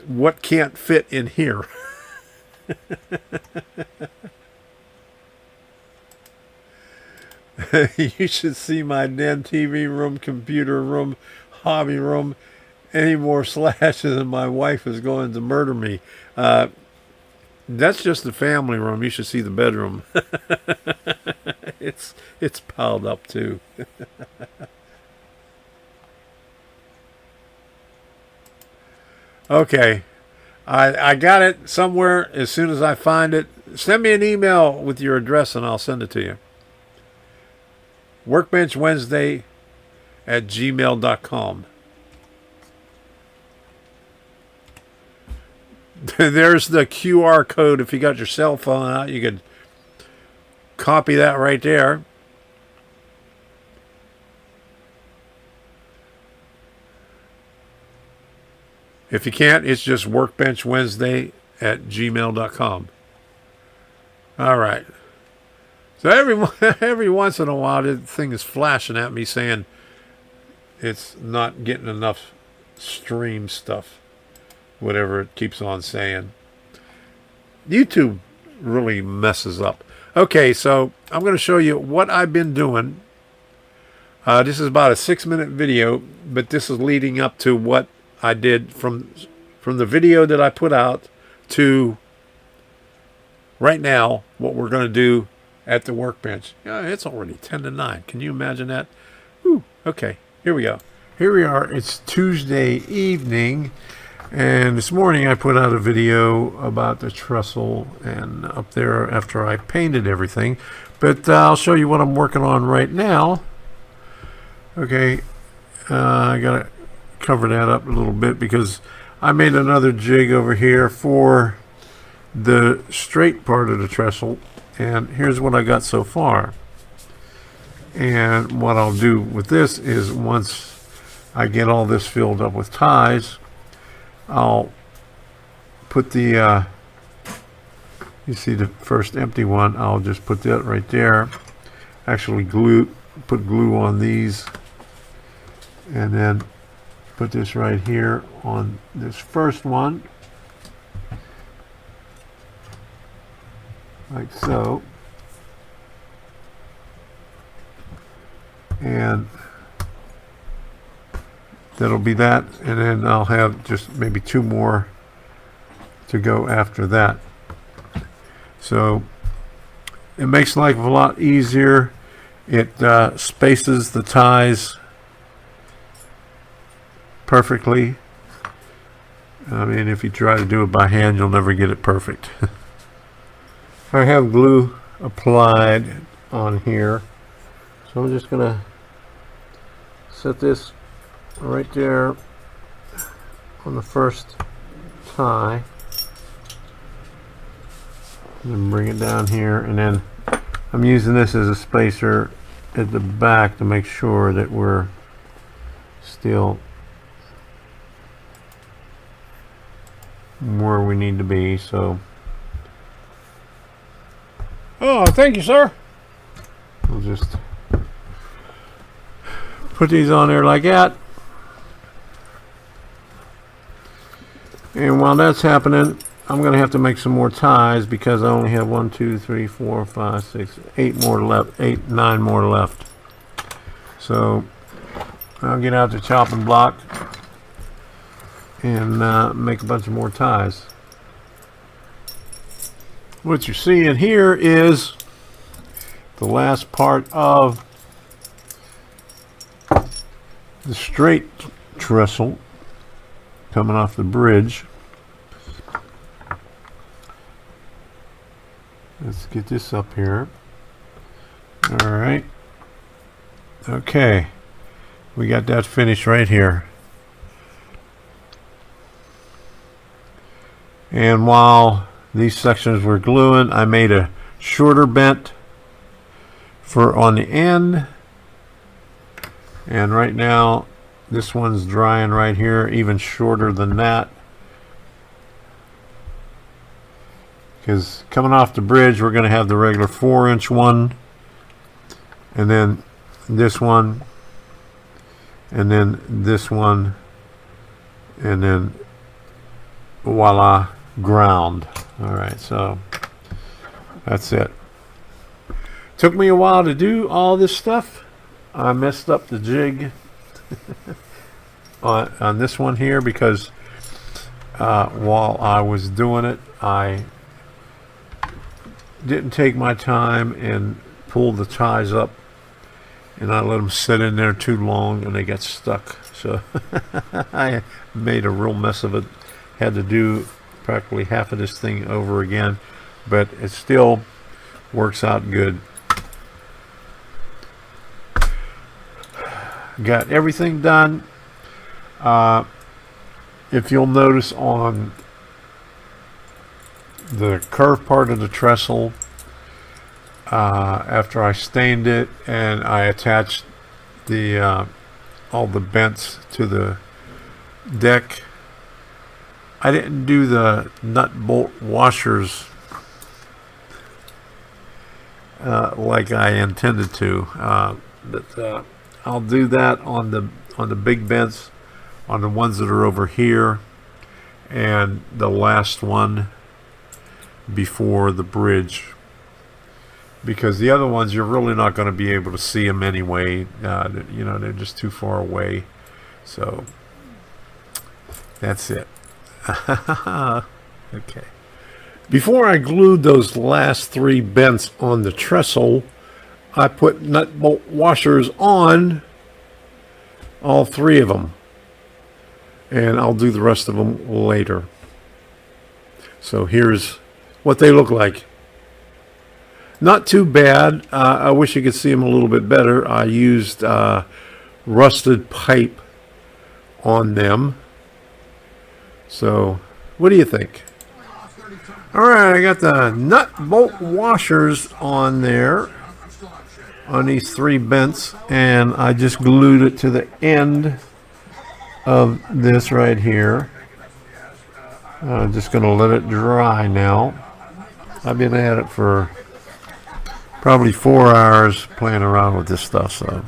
what can't fit in here. You should see my den, TV room, computer room, hobby room. Any more slashes and my wife is going to murder me. That's just the family room. You should see the bedroom. It's piled up too. Okay. I got it somewhere. As soon as I find it, send me an email with your address and I'll send it to you. workbenchwednesday@gmail.com. There's the QR code. If you got your cell phone out, you could copy that right there. If you can't, it's just workbenchwednesday@gmail.com. All right. So every once in a while, the thing is flashing at me saying it's not getting enough stream stuff, whatever it keeps on saying. YouTube really messes up. Okay, so I'm going to show you what I've been doing. This is about a 6-minute video, but this is leading up to what I did from the video that I put out to right now, what we're going to do at the workbench. It's already 10 to 9. Can you imagine that? Whew. Okay, here we go. Here we are. It's Tuesday evening, and this morning I put out a video about the trestle and up there after I painted everything. But I'll show you what I'm working on right now. Okay, I got to cover that up a little bit because I made another jig over here for the straight part of the trestle, and here's what I got so far. And what I'll do with this is once I get all this filled up with ties, I'll put the you see the first empty one, I'll just put that right there, actually put glue on these, and then put this right here on this first one, like so, and that'll be that, and then I'll have just maybe 2 more to go after that. So it makes life a lot easier. It spaces the ties perfectly. I mean, if you try to do it by hand, you'll never get it perfect. I have glue applied on here, so I'm just gonna set this right there on the first tie, and then bring it down here, and then I'm using this as a spacer at the back to make sure that we're still where we need to be. So, oh, thank you, sir. We'll just put these on there like that. And while that's happening, I'm going to have to make some more ties because I only have 1, 2, 3, 4, 5, 6, 8 more left. 9 more left. So I'll get out the chopping block and make a bunch of more ties. What you're seeing here is the last part of the straight trestle coming off the bridge. Let's get this up here. All right. Okay. We got that finished right here. And while these sections were gluing, I made a shorter bent for on the end. And right now, this one's drying right here, even shorter than that. Because coming off the bridge, we're going to have the regular 4-inch one, and then this one, and then this one, and then voila, ground. All right, so that's it. Took me a while to do all this stuff. I messed up the jig on this one here because while I was doing it, I didn't take my time and pull the ties up, and I let them sit in there too long and they got stuck. So I made a real mess of it. Had to do practically half of this thing over again, but it still works out good. Got everything done. If you'll notice on the curved part of the trestle, after I stained it and I attached the all the bents to the deck, I didn't do the nut bolt washers like I intended to, but I'll do that on the big bents, on the ones that are over here, and the last one before the bridge, because the other ones you're really not going to be able to see them anyway. You know, they're just too far away. So that's it. Okay. Before I glued those last 3 bents on the trestle, I put nut bolt washers on all 3 of them, and I'll do the rest of them later. So here's what they look like. Not too bad. I wish you could see them a little bit better. I used rusted pipe on them. So what do you think? All right, I got the nut bolt washers on there on these 3 bents, and I just glued it to the end of this right here. I'm just going to let it dry now. I've been at it for probably 4 hours playing around with this stuff. So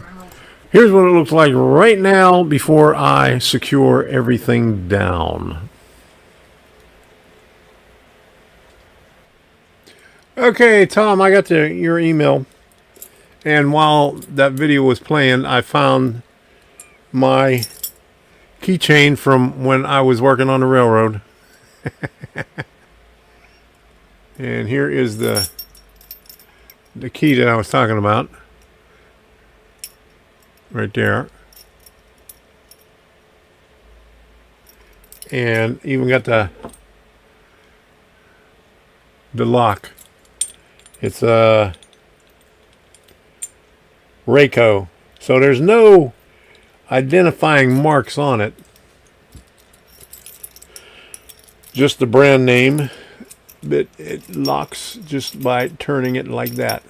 here's what it looks like right now before I secure everything down. Okay, Tom, I got your email, and while that video was playing, I found my keychain from when I was working on the railroad. And here is the key that I was talking about right there, and even got the lock. It's a Rayco, so there's no identifying marks on it, just the brand name, but it locks just by turning it like that.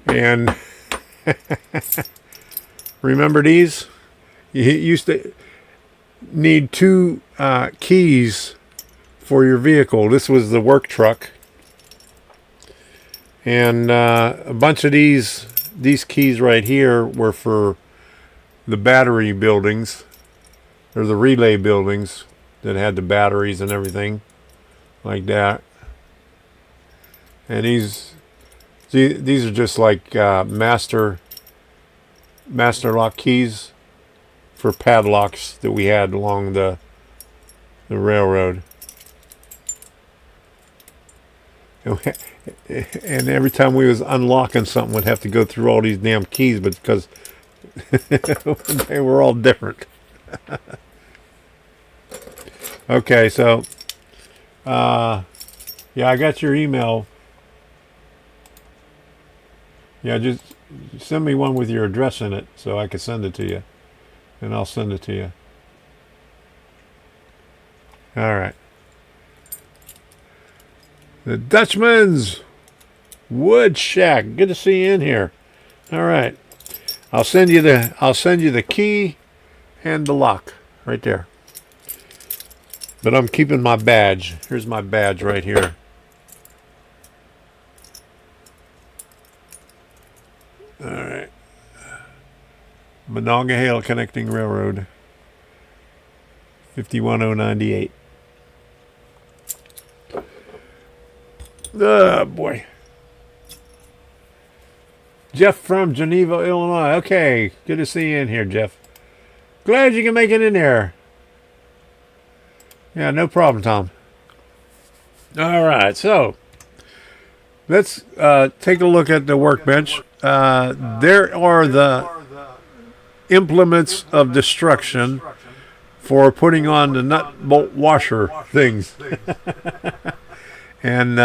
And remember these? You used to need 2 keys for your vehicle. This was the work truck, and a bunch of these keys right here were for the battery buildings, or the relay buildings that had the batteries and everything like that. And these are just like master lock keys for padlocks that we had along the railroad. And every time we was unlocking something, we'd have to go through all these damn keys, but because they were all different. Okay, so yeah, I got your email. Yeah, just send me one with your address in it so I can send it to you, and I'll send it to you. All right. The Dutchman's Wood Shack. Good to see you in here. All right. I'll send you the key and the lock right there. But I'm keeping my badge. Here's my badge right here. All right. Monongahela Connecting Railroad, 51098. Oh boy. Jeff from Geneva, Illinois. Okay, good to see you in here, Jeff. Glad you can make it in there. Yeah, no problem, Tom. All right, so let's take a look at the workbench. there are the implements of destruction for putting on the nut bolt washer things. And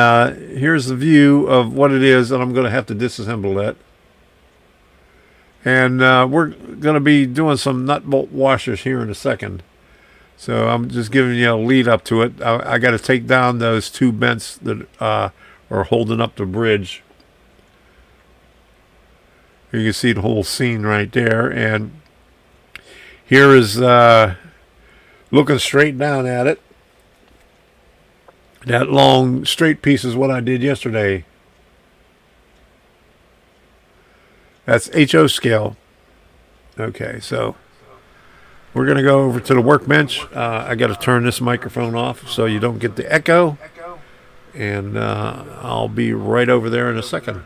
here's the view of what it is, and I'm going to have to disassemble that. And we're going to be doing some nut bolt washers here in a second. So I'm just giving you a lead up to it. I got to take down those two bents that are holding up the bridge. You can see the whole scene right there. And here is looking straight down at it. That long straight piece is what I did yesterday. That's HO scale. Okay, so we're going to go over to the workbench. I got to turn this microphone off so you don't get the echo. And I'll be right over there in a second.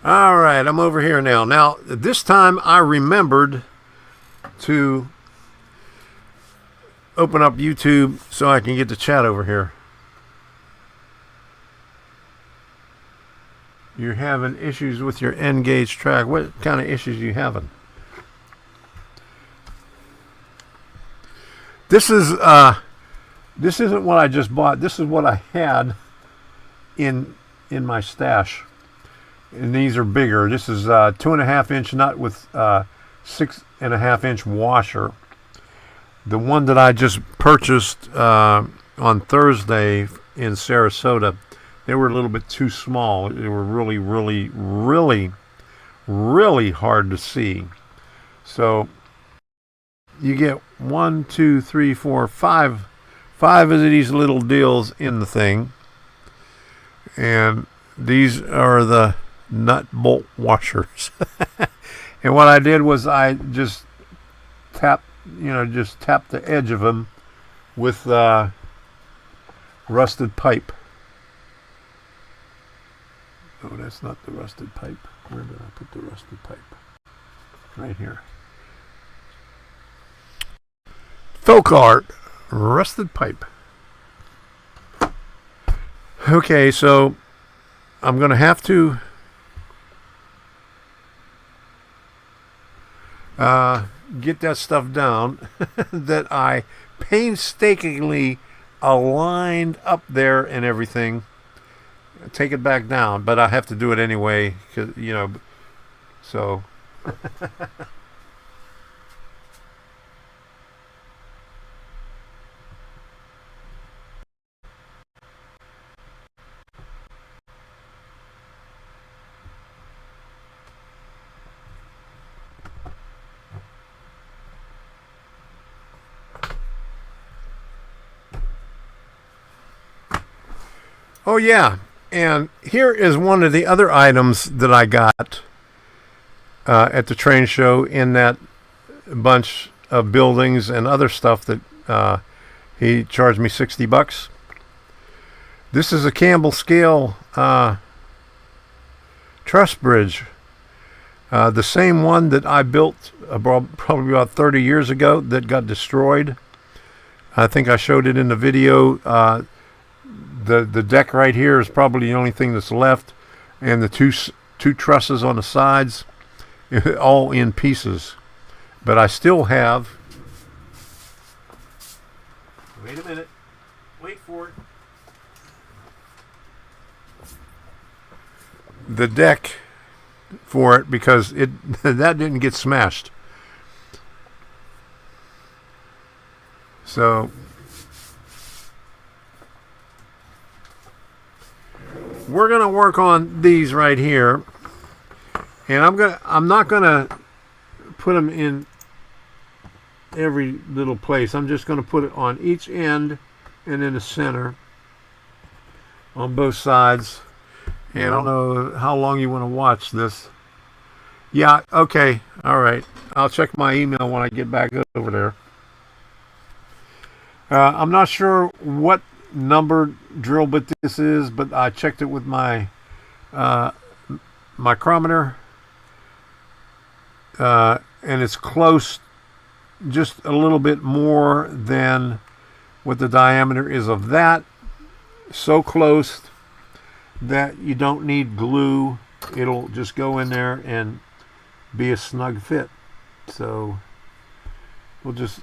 All right, I'm over here now. Now, this time I remembered to open up YouTube so I can get the chat over here. You're having issues with your N gauge track. What kind of issues are you having? This isn't what I just bought. This is what I had in my stash. And these are bigger. This is 2.5 inch nut with 6.5 inch washer. The one that I just purchased on Thursday in Sarasota, they were a little bit too small. They were really, really, really, really hard to see. So you get 1, 2, 3, 4, 5 of these little deals in the thing. And these are the nut bolt washers. And what I did was I just tapped the edge of them with rusted pipe. Oh, that's not the rusted pipe. Where did I put the rusted pipe? Right here. Folk art, rusted pipe. Okay, so I'm going to have to get that stuff down that I painstakingly aligned up there and everything. Take it back down, but I have to do it anyway, 'cause, so. Oh yeah, and here is one of the other items that I got at the train show in that bunch of buildings and other stuff that he charged me $60. This is a Campbell scale truss bridge, the same one that I built probably about 30 years ago that got destroyed. I think I showed it in the video. The deck right here is probably the only thing that's left, and the two trusses on the sides, all in pieces. But I still have. Wait a minute. Wait for it. The deck for it, because it that didn't get smashed. So we're going to work on these right here, and I'm not going to put them in every little place. I'm just going to put it on each end and in the center on both sides. And I don't know how long you want to watch this. Yeah, okay, all right. I'll check my email when I get back over there. I'm not sure what numbered drill bit this is, but I checked it with my micrometer, and it's close, just a little bit more than what the diameter is of that. So close that you don't need glue. It'll just go in there and be a snug fit. So we'll just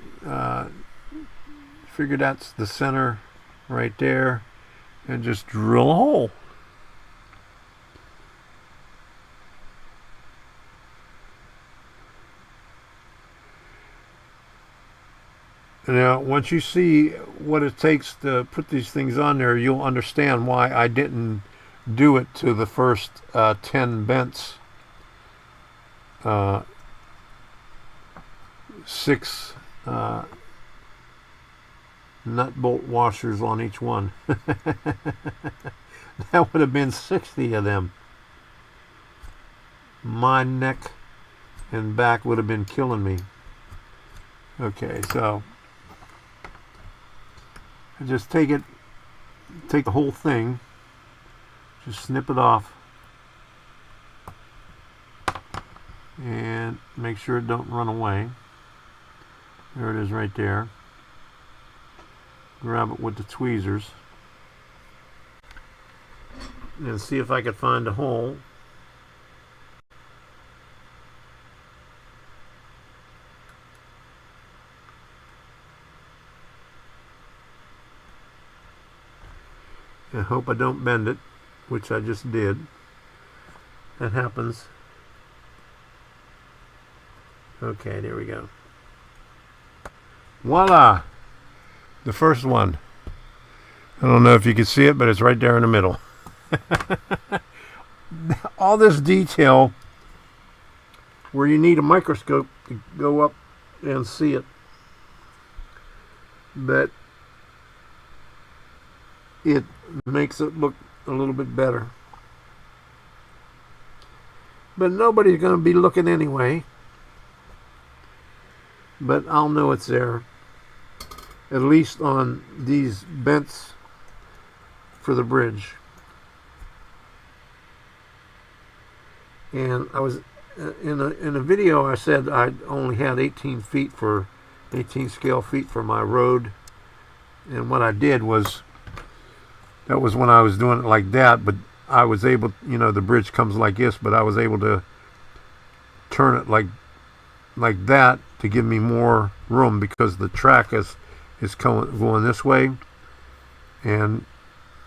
figure that's the center right there and just drill a hole. Now, once you see what it takes to put these things on there, you'll understand why I didn't do it to the first 10 bents. 6 nut bolt washers on each one. That would have been 60 of them. My neck and back would have been killing me. Okay, so I just take the whole thing, just snip it off, and make sure it don't run away. There it is right there. Grab it with the tweezers and see if I could find a hole. I hope I don't bend it, which I just did. That happens. Okay, there we go. Voila! The first one. I don't know if you can see it, but it's right there in the middle. All this detail where you need a microscope to go up and see it. But it makes it look a little bit better. But nobody's going to be looking anyway. But I'll know it's there. At least on these bents for the bridge. And I was in a video I said I only had 18 scale feet for my road. And what I did was, that was when I was doing it like that, but I was able, the bridge comes like this, but I was able to turn it like that to give me more room, because the track is going this way and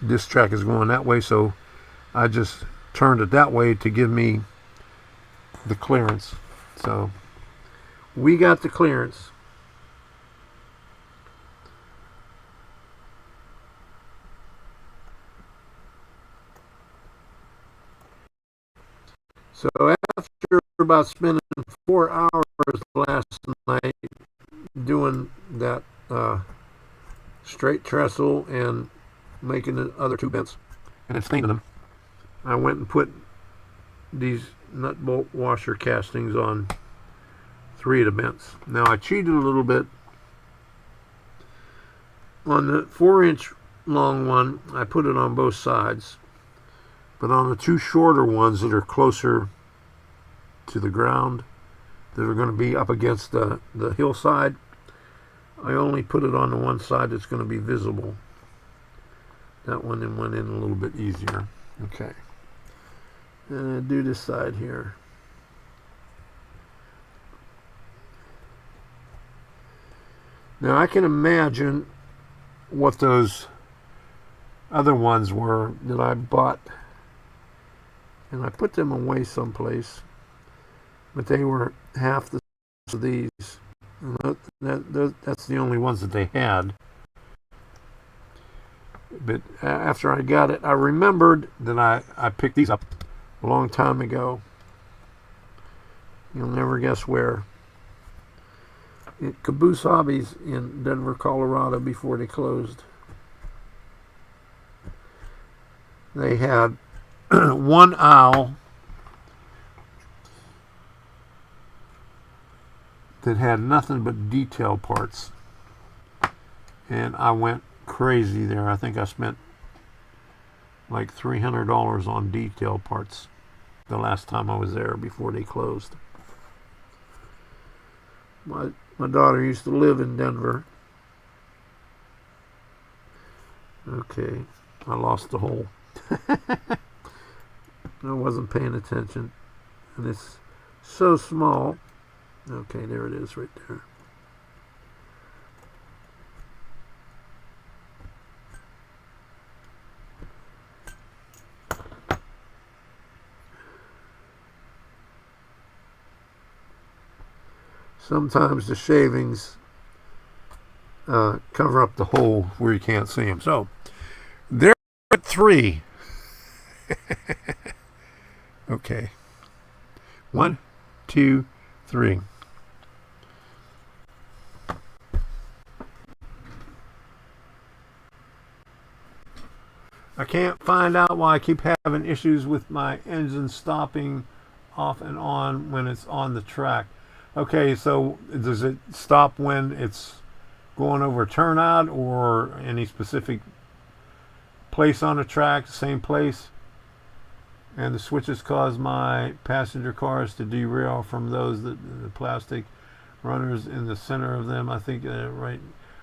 this track is going that way, so I just turned it that way to give me the clearance. So we got the clearance. So after about spending 4 hours last night doing that straight trestle and making the other 2 bents and then staining them, I went and put these nut bolt washer castings on 3 of the bents. Now I cheated a little bit. On the 4-inch long one, I put it on both sides. But on the 2 shorter ones that are closer to the ground, that are going to be up against the hillside, I only put it on the one side that's going to be visible. That one then went in a little bit easier. Okay. And I do this side here. Now I can imagine what those other ones were that I bought. And I put them away someplace, but they were half the size of these. And that's the only ones that they had. But after I got it, I remembered that I picked these up a long time ago. You'll never guess where. At Caboose Hobbies in Denver, Colorado, before they closed. They had one owl that had nothing but detail parts, and I went crazy there. I think I spent like $300 on detail parts the last time I was there before they closed. My daughter used to live in Denver. Okay, I lost the hole. I wasn't paying attention. And it's so small. Okay, there it is right there. Sometimes the shavings cover up the hole where you can't see them. So, there at 3. Okay. 1, 2, 3. I can't find out why I keep having issues with my engine stopping off and on when it's on the track. Okay, so does it stop when it's going over a turnout or any specific place on the track, same place? And the switches cause my passenger cars to derail from those the plastic runners in the center of them. I think right.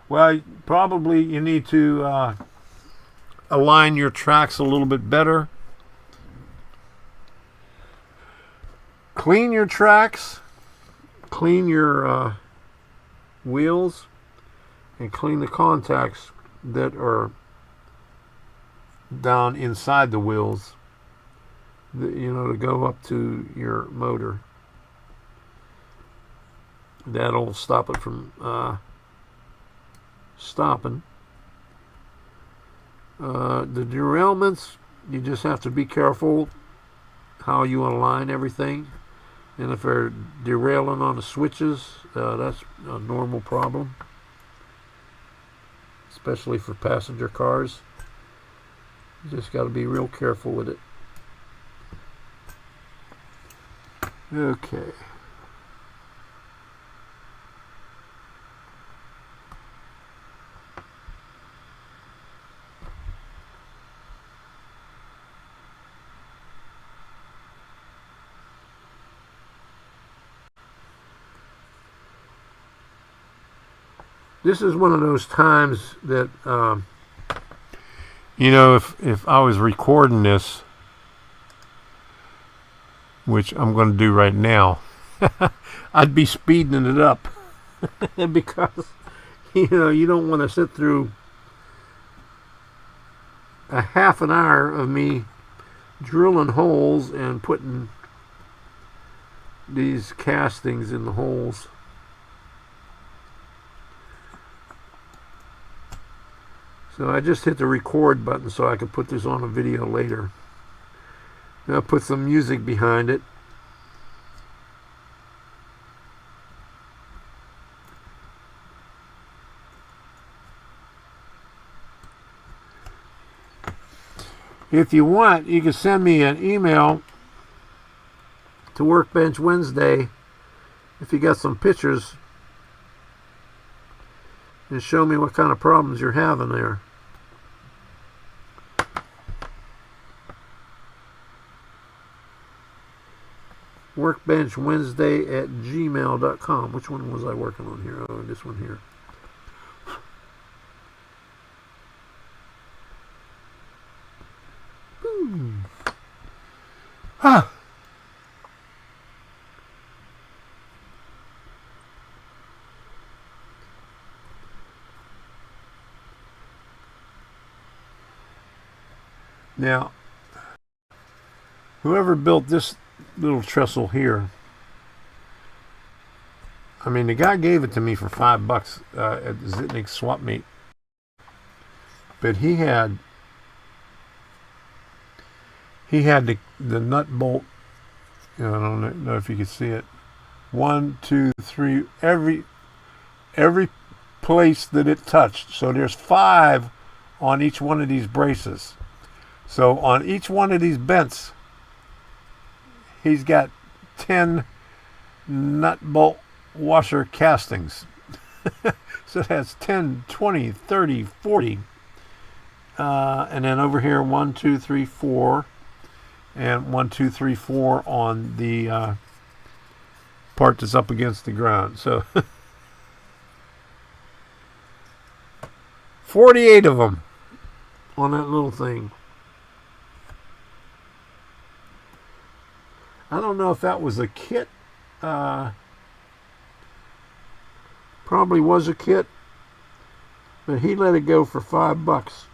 Well, probably you need to align your tracks a little bit better. Clean your tracks. Clean your wheels and clean the contacts that are down inside the wheels, to go up to your motor. That'll stop it from stopping. The derailments, you just have to be careful how you align everything. And if they're derailing on the switches, that's a normal problem, especially for passenger cars. You just got to be real careful with it. Okay. This is one of those times that, if I was recording this, which I'm going to do right now, I'd be speeding it up because, you don't want to sit through a half an hour of me drilling holes and putting these castings in the holes. So I just hit the record button so I could put this on a video later. And I'll put some music behind it. If you want, you can send me an email to Workbench Wednesday if you got some pictures and show me what kind of problems you're having there. workbenchwednesday@gmail.com. Which one was I working on here? Oh, this one here. Ah. Now, whoever built this little trestle here, I mean, the guy gave it to me for $5 at the Zitnik swap meet, but he had the nut bolt. I don't know if you can see it. 1, 2, 3. Every place that it touched. So there's 5 on each one of these braces. So on each one of these bents, he's got 10 nut bolt washer castings. So that's 10, 20, 30, 40. And then over here, 1, 2, 3, 4. And 1, 2, 3, 4 on the part that's up against the ground. So 48 of them on that little thing. I don't know if that was a kit. Probably was a kit, but he let it go for $5.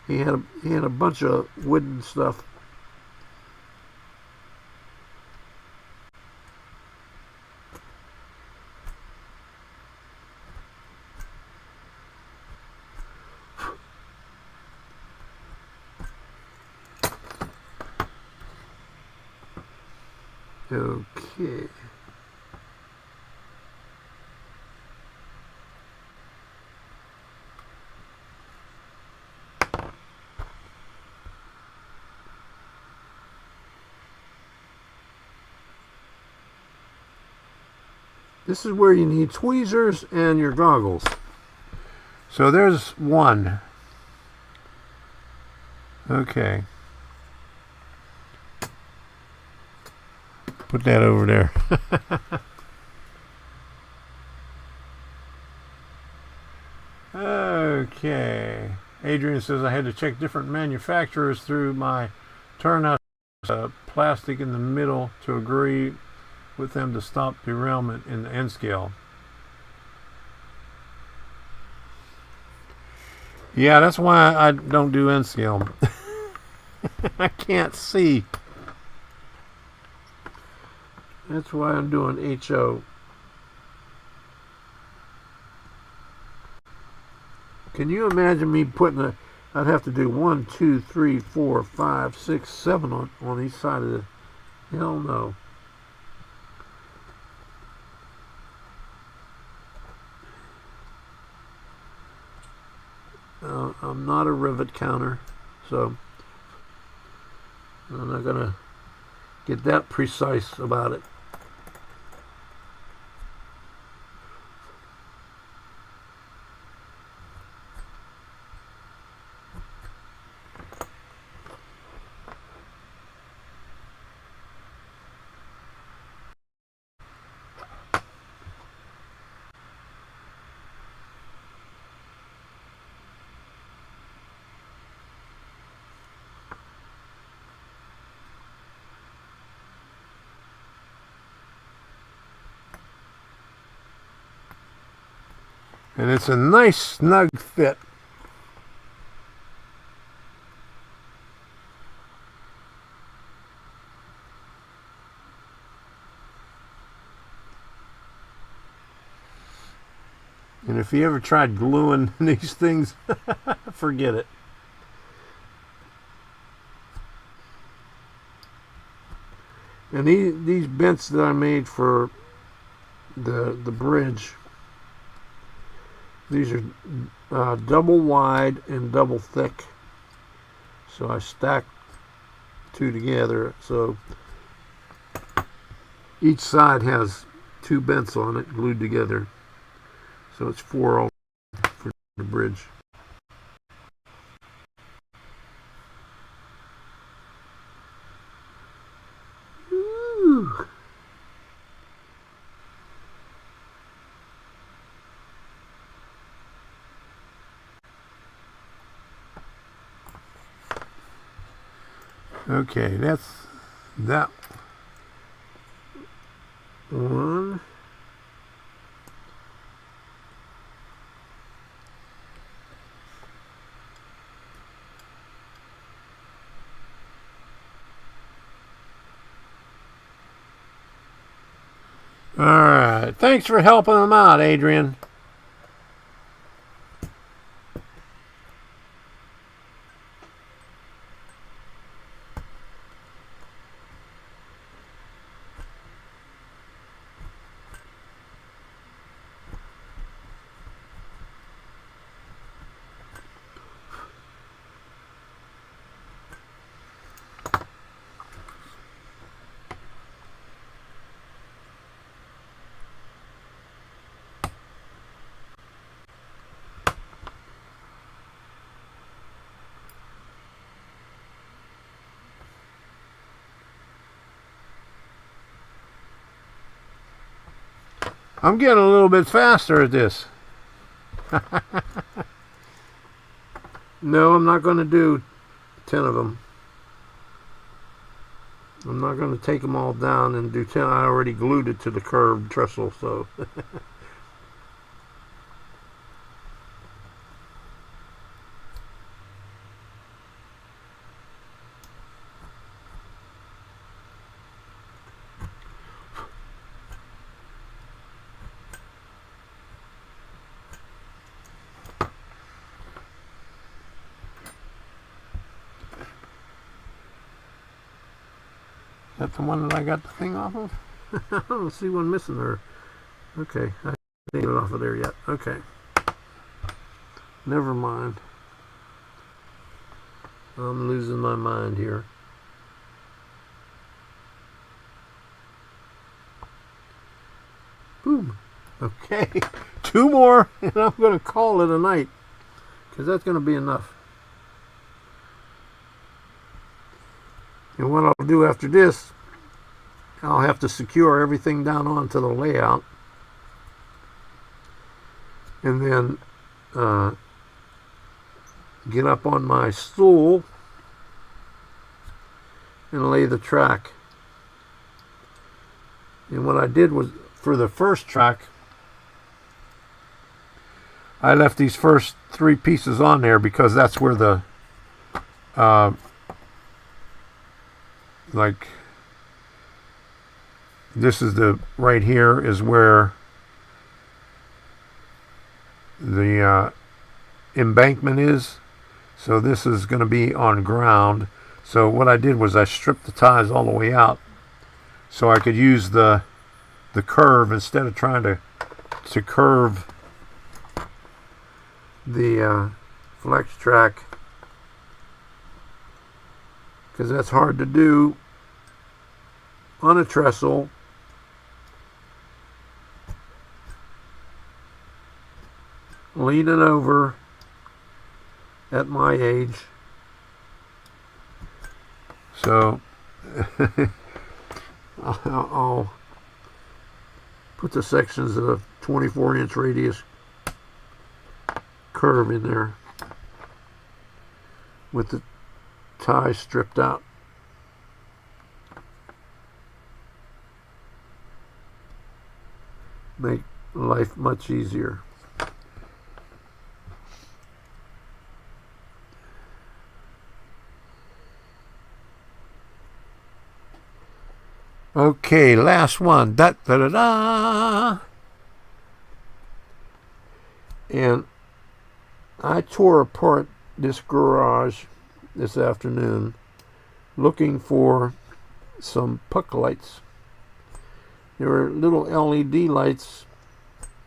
He had a bunch of wooden stuff. Okay. This is where you need tweezers and your goggles. So there's one. Okay. Put that over there. Okay. Adrian says I had to check different manufacturers through my turnout plastic in the middle to agree with them to stop derailment in the end scale. Yeah, that's why I don't do end scale. I can't see. That's why I'm doing HO. Can you imagine me putting I'd have to do 1, 2, 3, 4, 5, 6, 7 on each side of the. Hell no. I'm not a rivet counter, so I'm not gonna get that precise about it. And it's a nice snug fit. And if you ever tried gluing these things, forget it. And these bents that I made for the bridge, these are double wide and double thick. So I stacked two together. So each side has two bents on it glued together. So it's 4 all for the bridge. Ooh. Okay, that's that one. All right. Thanks for helping them out, Adrian. I'm getting a little bit faster at this. No, I'm not going to do 10 of them. I'm not going to take them all down and do 10. I already glued it to the curved trestle, so. Is that the one that I got the thing off of? I don't see one missing there. Okay, I didn't get it off of there yet. Okay. Never mind. I'm losing my mind here. Boom. Okay. 2 more, and I'm going to call it a night, because that's going to be enough. And what I'll do after this, I'll have to secure everything down onto the layout. And then get up on my stool and lay the track. And what I did was, for the first track, I left these first 3 pieces on there because that's where the like this is the right here is where the embankment is, so this is going to be on ground. So what I did was I stripped the ties all the way out so I could use the curve instead of trying to curve the flex track, because that's hard to do on a trestle. Leaning over at my age. So I'll put the sections of a 24-inch radius curve in there with the tie stripped out. Make life much easier. Okay, last one. Da da da da. And I tore apart this garage this afternoon looking for some puck lights. There were little LED lights,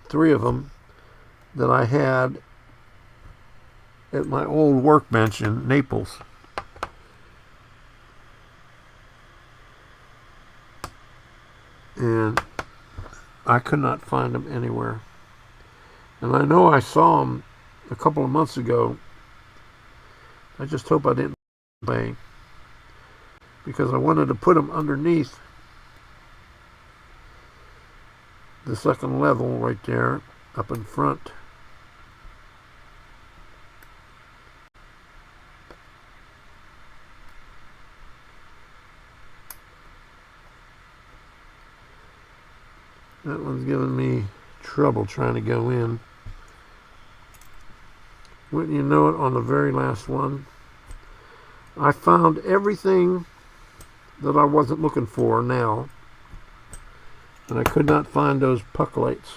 3 of them, that I had at my old workbench in Naples. And I could not find them anywhere. And I know I saw them a couple of months ago. I just hope I didn't bang, because I wanted to put them underneath the second level right there up in front. That one's giving me trouble trying to go in. Wouldn't you know it, on the very last one, I found everything that I wasn't looking for now, and I could not find those puck lights.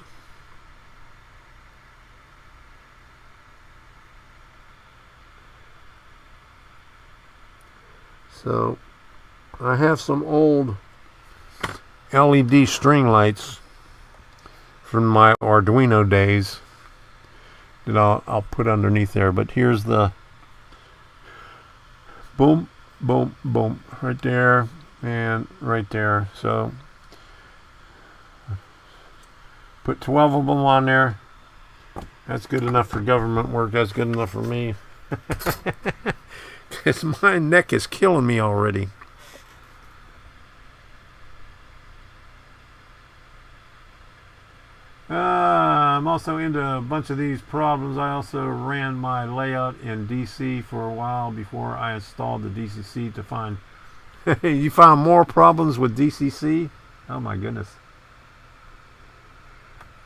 So I have some old LED string lights from my Arduino days that I'll put underneath there. But here's the boom, boom, boom, right there and right there. So put 12 of them on there. That's good enough for government work. That's good enough for me. Because my neck is killing me already. I'm also into a bunch of these problems. I also ran my layout in DC for a while before I installed the DCC to find. You found more problems with DCC? Oh my goodness.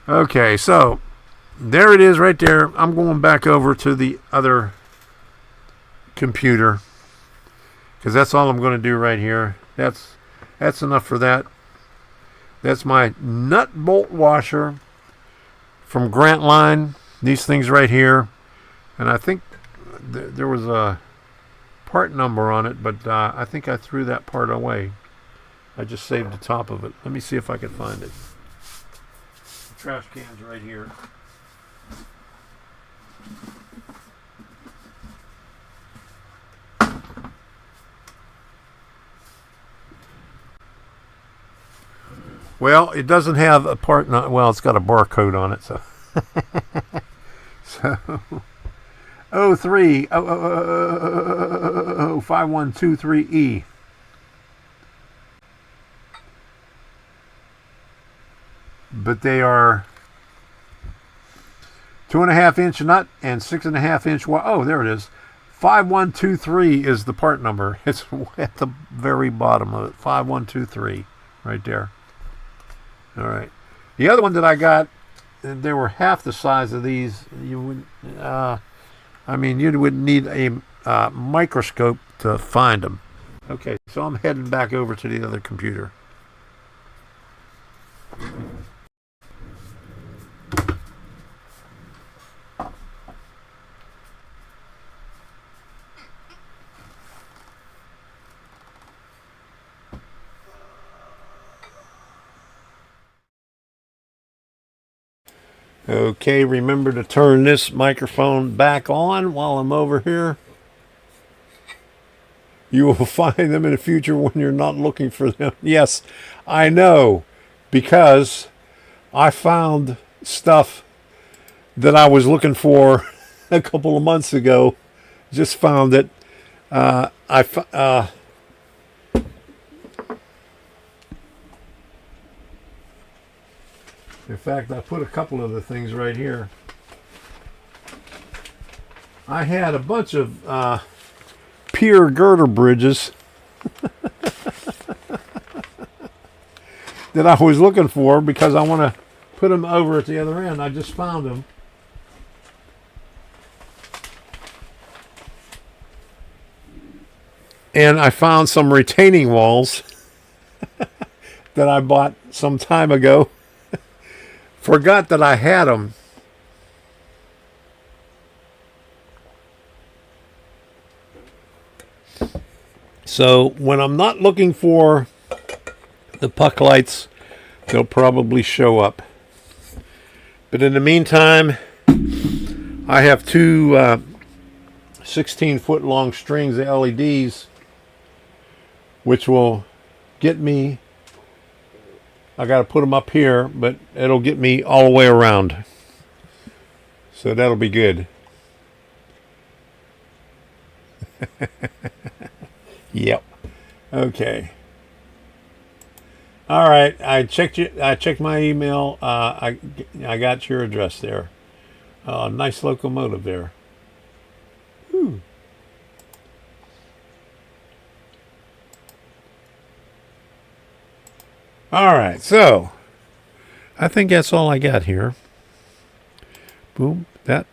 Okay, so there it is right there. I'm going back over to the other computer because that's all I'm going to do right here. That's enough for that. That's my nut bolt washer from Grantline. These things right here, and I think there was a part number on it, but I think I threw that part away. I just saved the top of it. Let me see if I can find it. The trash can's right here. Well, it doesn't have a part. Well, it's got a barcode on it, so. So. 03 5123E. But they are 2.5 inch nut and 6.5 inch wide. Oh, there it is. 5123 is the part number. It's at the very bottom of it. 5123 right there. All right. The other one that I got, they were half the size of these. You would, you would need a microscope to find them. Okay, so I'm heading back over to the other computer. Okay, remember to turn this microphone back on while I'm over here. You will find them in the future when you're not looking for them. Yes, I know, because I found stuff that I was looking for a couple of months ago. Just found it. In fact, I put a couple of the things right here. I had a bunch of pier girder bridges that I was looking for because I want to put them over at the other end. I just found them. And I found some retaining walls that I bought some time ago. Forgot that I had them. So when I'm not looking for the puck lights, they'll probably show up. But in the meantime, I have two 16-foot long strings of LEDs, which will get me. I got to put them up here, but it'll get me all the way around. So that'll be good. Yep. Okay. All right. I checked my email. I got your address there. Nice locomotive there. Whew. All right, so I think that's all I got here. Boom, that.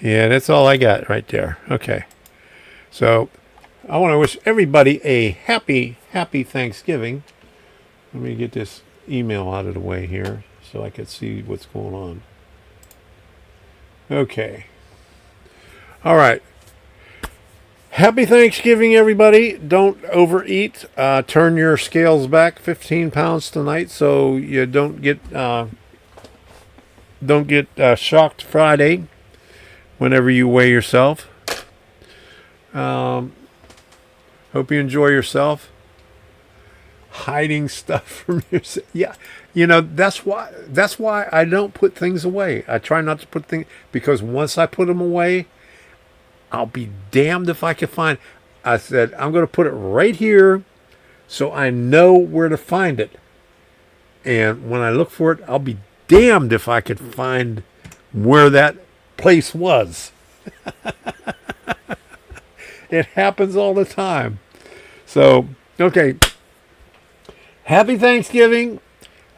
Yeah, that's all I got right there. Okay, so I want to wish everybody a happy Thanksgiving. Let me get this email out of the way here so I can see what's going on. Okay. All right. Happy Thanksgiving, everybody. Don't overeat. Turn your scales back 15 pounds tonight so you don't get shocked Friday whenever you weigh yourself. Hope you enjoy yourself. Hiding stuff from yourself. Yeah. You know, that's why I don't put things away. I try not to put things, because once I put them away, I'll be damned if I can find. I said, I'm going to put it right here so I know where to find it. And when I look for it, I'll be damned if I could find where that place was. It happens all the time. So, okay. Happy Thanksgiving.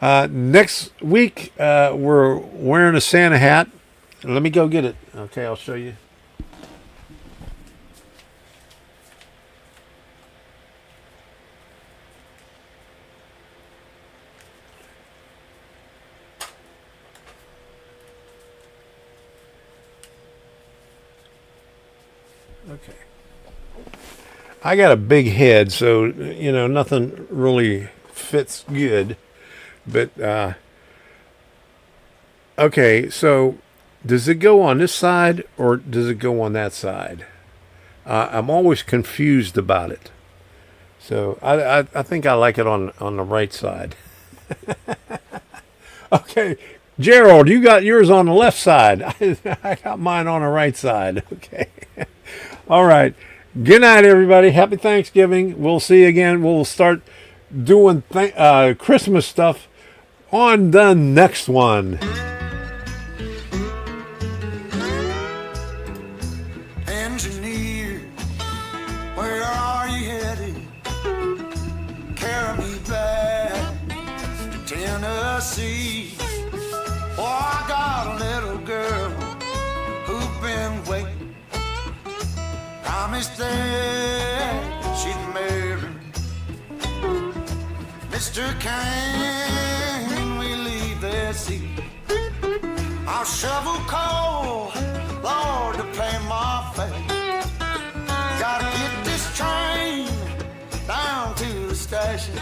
Next week, we're wearing a Santa hat. Let me go get it. Okay, I'll show you. Okay. I got a big head, so, you know, nothing really fits good. But, okay, so does it go on this side or does it go on that side? I'm always confused about it. So I think I like it on the right side. Okay, Gerald, you got yours on the left side. I got mine on the right side. Okay. All right. Good night, everybody. Happy Thanksgiving. We'll see you again. We'll start doing Christmas stuff on the next one. Engineer, where are you headed? Carry me back to Tennessee. Oh, I got a little girl who's been waiting. Promised that she'd marry. Mister, can we leave this seat? I'll shovel coal, Lord, to pay my fare. Gotta get this train down to the station.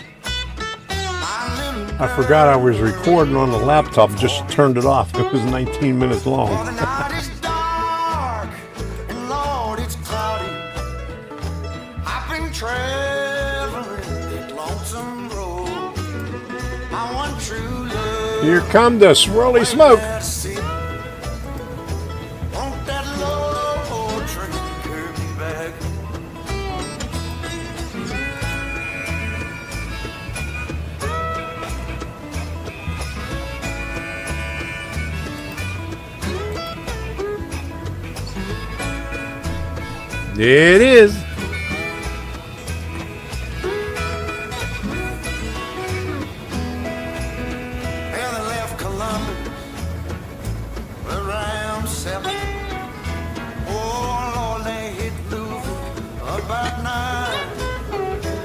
I forgot I was recording on the laptop. Just turned it off. It was 19 minutes long. The night is dark, and Lord, it's cloudy. I've been traveling that lonesome road. My one true love. Here come the swirly smoke. Won't that Lord train carry me back? It is. Well, they left Columbus around 7. Oh, Lord, they hit Louisville about 9.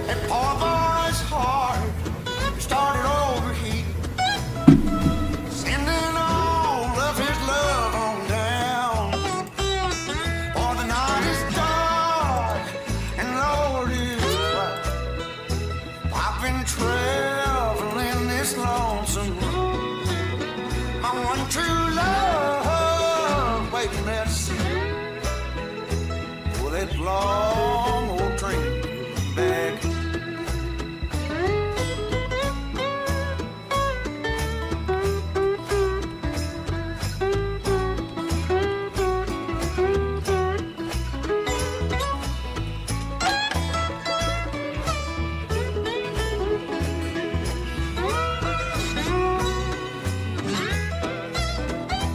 And poor boy's heart started overheating, sending all of his love on down. For the night is dark and Lord is bright. I've been traveling this lonesome road. My one true love waiting at the sea. For that long old train back.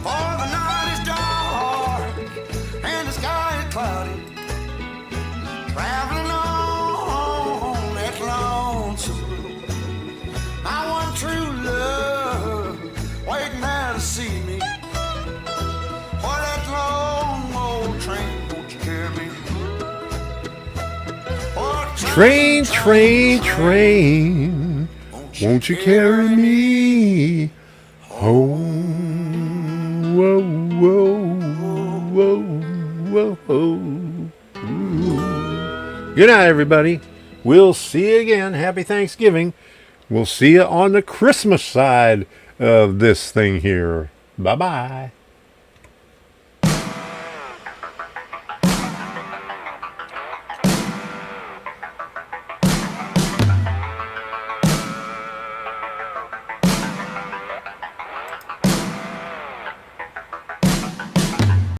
For the night is dark and the sky is cloudy. Traveling on that lonesome road. My one true love waiting there to see me. For that long old train, won't you carry me? Oh, Train, train, train. Won't you carry me home? Whoa, whoa, whoa, whoa. Ooh. Good night, everybody. We'll see you again. Happy Thanksgiving. We'll see you on the Christmas side of this thing here. Bye-bye.